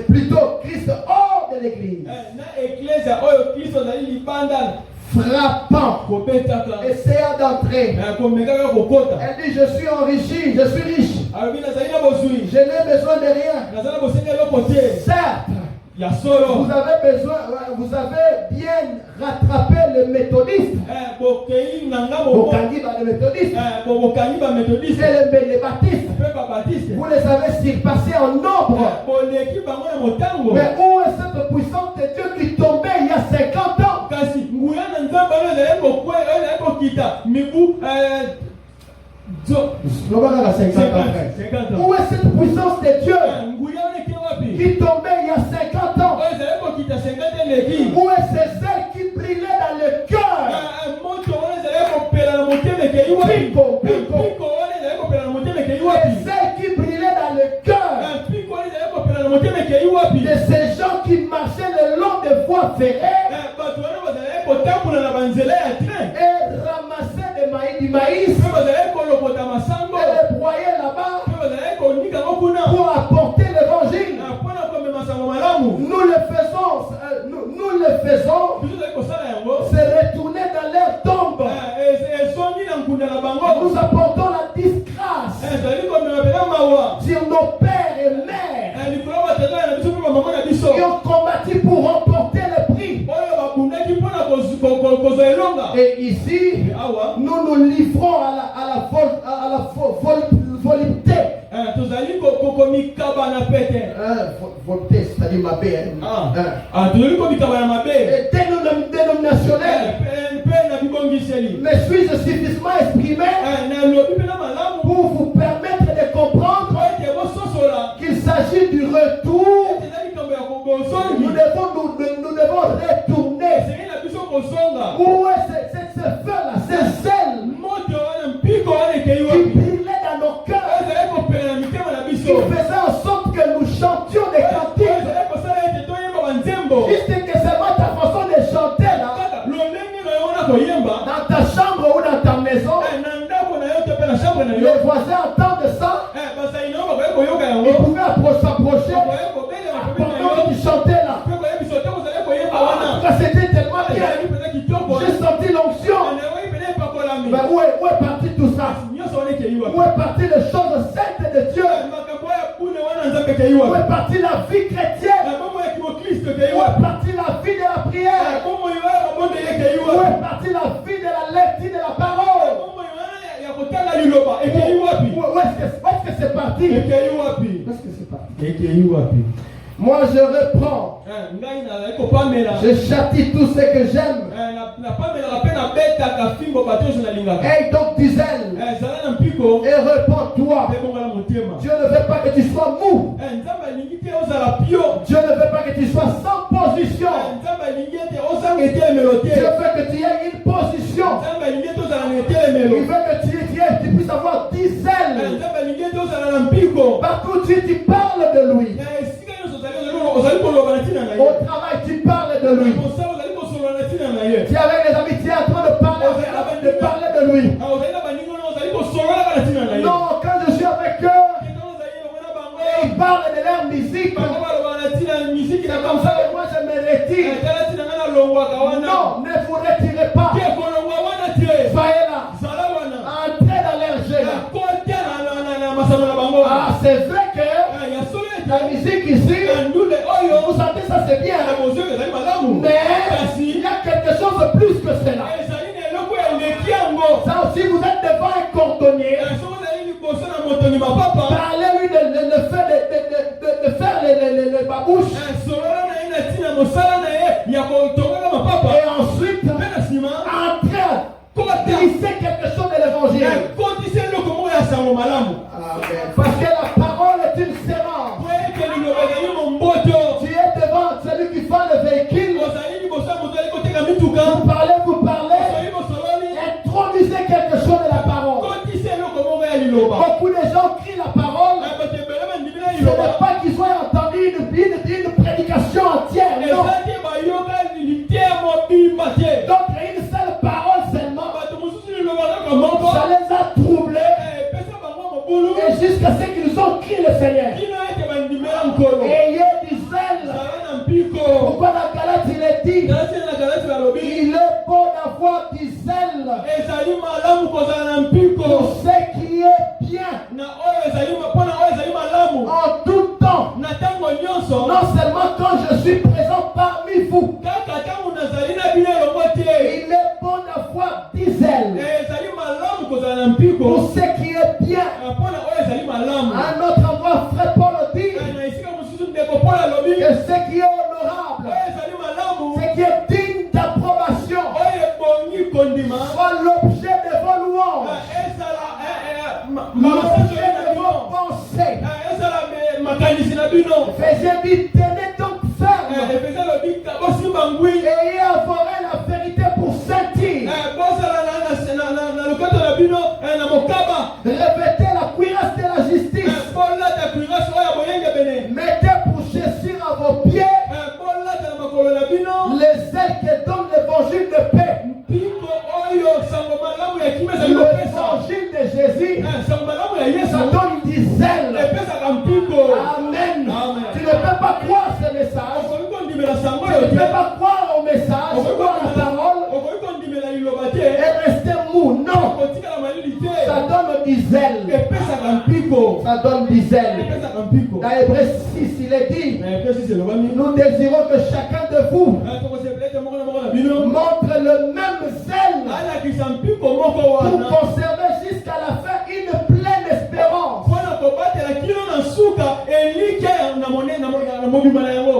plutôt Christ hors de l'église, frappant, essayant d'entrer. Elle dit, je suis enrichi, je suis riche, je n'ai besoin de rien. Certes, vous avez bien rattrapé le méthodiste. Et les baptistes. Vous les avez surpassés en nombre. Mais où est cette puissance de Dieu qui tombait il y a 50 ans? Où est cette puissance de Dieu qui tombait il y a 50 ans? Où est celle qui brillait dans le cœur? Et celle qui brillait dans le cœur de ces gens qui marchaient le long des voies ferrées et ramassaient du maïs et les broyaient là-bas pour apporter l'évangile. Nous le faisons se retourner dans leur tombe. Nous apportons la disgrâce sur nos pères et mères qui ont combattu pour remporter le prix. Et ici, nous nous livrons à la volupté. Volupté, c'est-à-dire ma paix. Dénominationnel. Mais suis-je suffisamment exprimé pour vous permettre de comprendre qu'il s'agit du retour nous devons retourner. Où est ce feu-là, ce zèle qui brillait dans nos cœurs, qui faisait en sorte que nous chantions des cantiques, juste que seulement ta façon de chanter là, dans ta chambre ou dans ta maison, les voisins entendent ça, ils pouvaient s'approcher pendant que tu chantais là. C'était tellement bien. J'ai senti l'onction. Mais où est parti tout ça? Où est parti les choses saintes de Dieu? Où est parti la vie chrétienne? Où est parti la vie de la prière? Où est parti la vie de la lecture de la parole? Où est-ce que c'est parti? Moi je reprends. Je châtie tout ce que j'aime. Et donc dis-elle. Et réponds-toi. Dieu ne veut pas que tu sois mou. Dieu ne veut pas que tu sois sans position. Dieu veut que tu aies une position. Il veut que tu puisses avoir 10 ailes. Partout tu parles de lui. Au travail, tu parles de lui. Tu es avec les amis, tu es en train de parler de lui. Non, quand je suis avec eux, et ils parlent de leur musique. C'est comme ça que moi je me retire. Non, ne vous retirez pas. Soyez là. Entrez dans leur jeu. Ah, c'est vrai que la musique ici, vous sentez ça c'est bien. Mais il y a quelque chose de plus que cela. Ça aussi, vous êtes devant un cordonnier. Parlez-lui de faire les babouches. Et ensuite, entrez, glisser quelque chose de l'évangile. Parce que la parole est une sémence. Tu es devant celui qui fait le véhicule. Vous parlez. Introduisez quelque chose de la parole. Beaucoup de gens crient la parole. Ce n'est pas qu'ils soient entendus une prédication entière. Non. Donc une seule parole seulement. Ça les a troublés. Et jusqu'à ce qu'ils ont crié le Seigneur. Ayez du zèle. Pourquoi la Galate il est dit? Il est bon d'avoir du zèle. Pour ce qui est bien. En tout temps. Non seulement quand je suis présent parmi vous. Il est bon d'avoir du zèle. Pour ce qui est bien. À notre endroit, frère Paul dit que ce qui est honorable, ce qui est digne d'approbation, soit l'objet de vos louanges, l'objet de vos pensées. Faisait dit, tenez donc ferme, ayez avoré la vérité pour sentir. Revêtez la cuirasse de la justice. Mettez pour chaussure à vos pieds les ailes qui donnent l'évangile de paix. L'évangile de Jésus, ça donne des ailes. Amen. Tu ne peux pas croire ce message. Tu ne peux pas croire au message, croire à la parole et rester mou. Non. Ça donne des ailes. Ça donne des ailes. Dans Hébreux 6, il est dit, nous désirons que chacun de vous montre le même zèle pour conserver jusqu'à la fin une pleine espérance.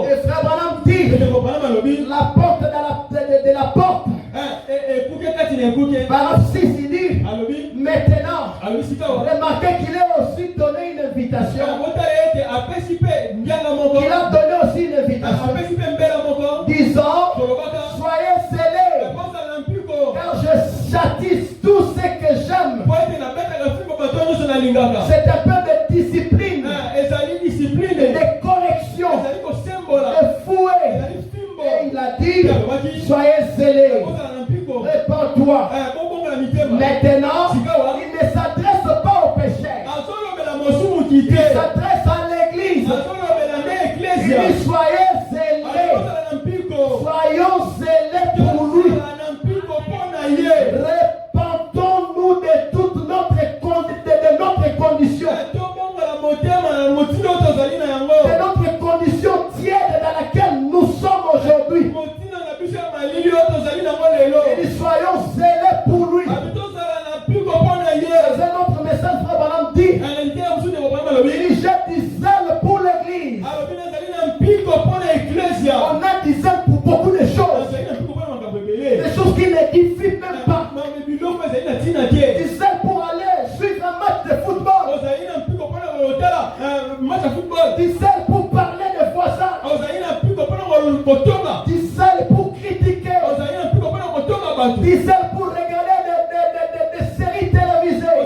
Et frère Branham dit, la porte de la porte. Paragraphe 6, il dit, maintenant, remarquez qu'il a aussi donné une invitation. Il a donné aussi une invitation. C'est un peu de discipline, de correction, de fouet. Et il a dit, soyez zélés, répands-toi. Maintenant, il ne s'adresse pas au péché. Il s'adresse à l'église. Il dit, soyez zélés. Soyons zélés pour lui. Repentons-nous de toute de notre condition. De notre condition tiède dans laquelle nous sommes aujourd'hui. Il dit, soyons zélés pour lui. C'est un autre message, frère Branham dit. Il dit, j'ai du zèle pour l'église. On a du zèle pour beaucoup de choses. Des choses qui n'édifient même pas. Du zèle pour aller suivre un match de football. Du zèle pour parler des voisins. Du zèle pour critiquer. Du zèle pour regarder des séries télévisées.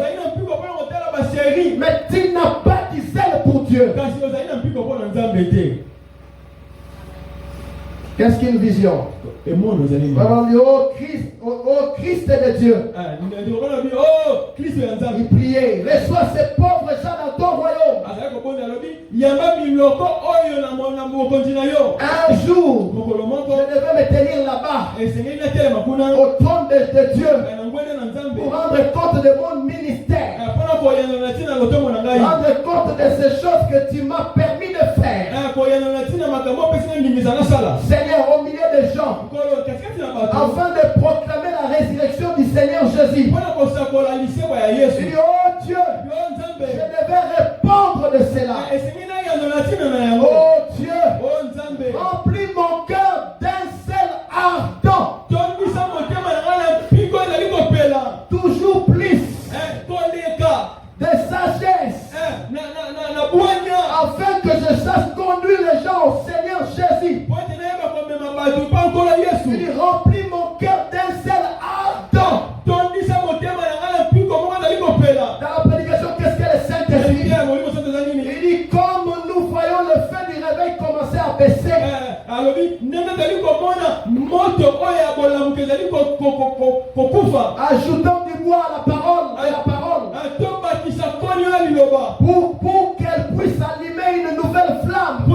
Mais tu n'as pas du zèle pour Dieu. Qu'est-ce qu'une vision? On dit, oh Christ de Dieu. Il priait, reçois ces pauvres gens dans ton royaume. Un jour, je devais me tenir là-bas, au trône de Dieu, pour rendre compte de mon ministère, rendre compte de ces choses que tu m'as permis de faire. Seigneur, au milieu des gens, afin de proclamer la résurrection du Seigneur Jésus. Il dit, oh Dieu, je devais répondre de cela. Oh Dieu, remplis mon cœur d'un zèle ardent. Toujours plus de sagesse, afin que je sache conduire les gens au Seigneur Jésus. Il dit, remplis mon cœur d'un zèle ardent. Dans la prédication, qu'est-ce que le Saint-Esprit? Il dit, comme nous voyons le feu du réveil commencer à baisser, ajoutant du bois à la parole, pour qu'elle puisse allumer une nouvelle flamme, que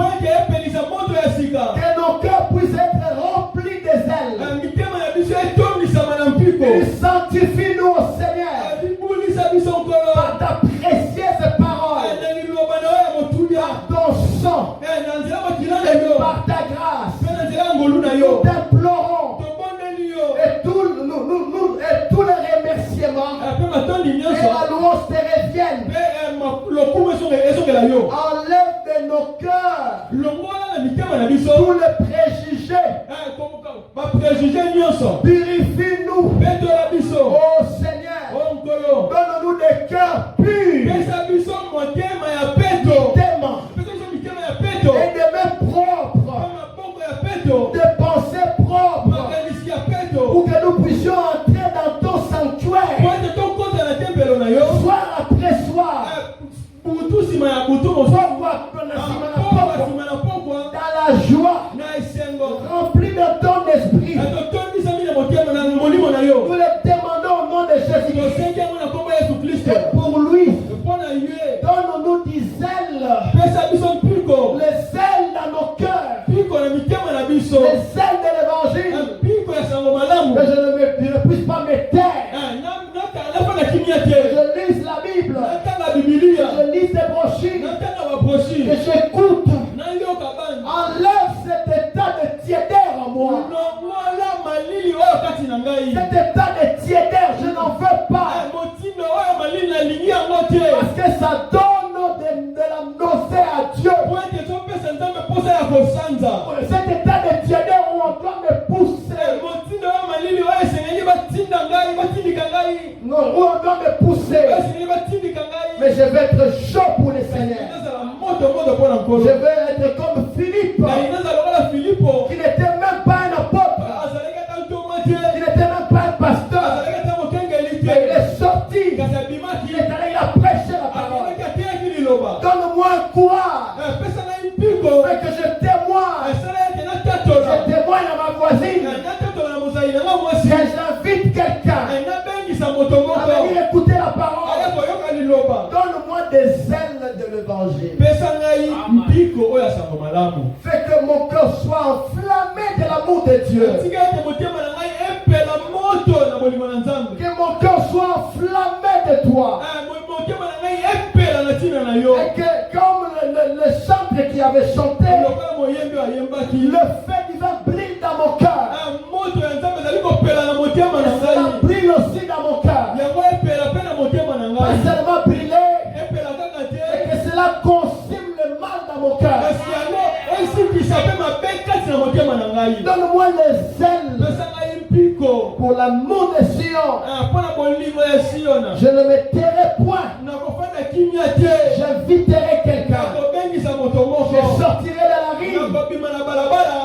nos cœurs puissent être remplis de zèle. Il sanctifie-nous au Seigneur par ta précieuse parole, par ton sang, par ta grâce. Nous t'implorons, et tous les remerciements et la louange te reviennent. Enlève de nos cœurs tous les préjugés. Purifie-nous, oh Seigneur. Donne-nous des cœurs purs, et des mains propres, des pensées propres, pour que nous puissions entrer dans ton sanctuaire, soir après soir, dans la joie, rempli de ton esprit. Nous le demandons au nom de Jésus-Christ. Et pour lui, donne-nous du zèle, le zèle dans nos cœurs, le zèle de l'évangile, que je ne puisse pas me taire, que je lise la Bible, que je lise des brochures, que j'écoute. Enlève cet état de tiédeur en moi. Cet état de tiédeur, je n'en veux pas. Parce que ça donne de la nausée à Dieu. Cet état de tiédeur où on doit me pousser. Non, où on doit me pousser. Mais je vais être chaud pour le Seigneur. Je vais être comme Philippe, qui n'était même pas un apôtre, qui n'était même pas un pasteur. Il est sorti, il est allé, il a prêché la parole. fait que je témoigne. Je témoigne à ma voisine. Que j'invite quelqu'un à venir écouter la parole. Donne-moi des ailes de l'évangile. Fais que mon cœur soit enflammé de l'amour de Dieu. Que mon cœur soit enflammé de toi. Et que comme le chanteur qui avait chanté, le fait divin brille dans mon cœur. Cela brille aussi dans mon cœur. Pas seulement briller, et que cela consume le mal dans mon cœur. Donne-moi les ailes pour l'amour de Sion. Je ne me tairai point. J'inviterai quelqu'un. Je sortirai dans la rue.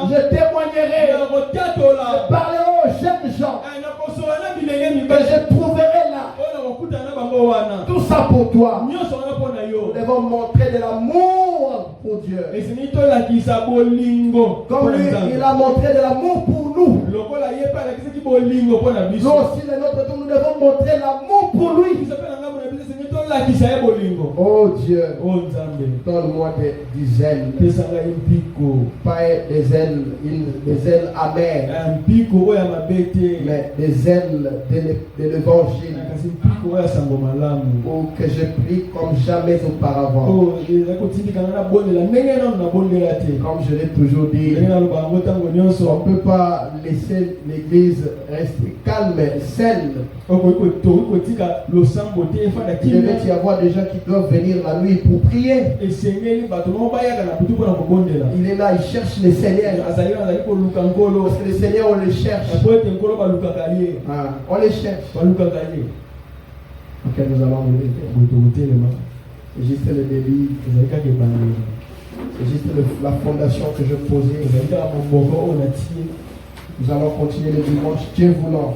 Je témoignerai. Je parlerai aux jeunes gens que je trouverai là. Tout ça pour toi. Nous devons montrer de l'amour pour Dieu. Comme lui, il a montré de l'amour pour nous. Nous aussi, de notre tour, nous devons montrer l'amour pour lui. Oh Dieu, donne-moi des ailes. Pas des ailes amères, mais des ailes de l'évangile. Pour que je prie comme jamais auparavant. Comme je l'ai toujours dit, on ne peut pas laisser l'église rester calme, saine. Il devait y avoir des gens qui doivent venir la nuit pour prier. Il est là, il cherche le Seigneur. Parce que le Seigneur, on les cherche. On les cherche. Ok, nous allons lever. C'est juste le début. C'est juste la fondation que je posais. Nous allons continuer le dimanche, Dieu voulant.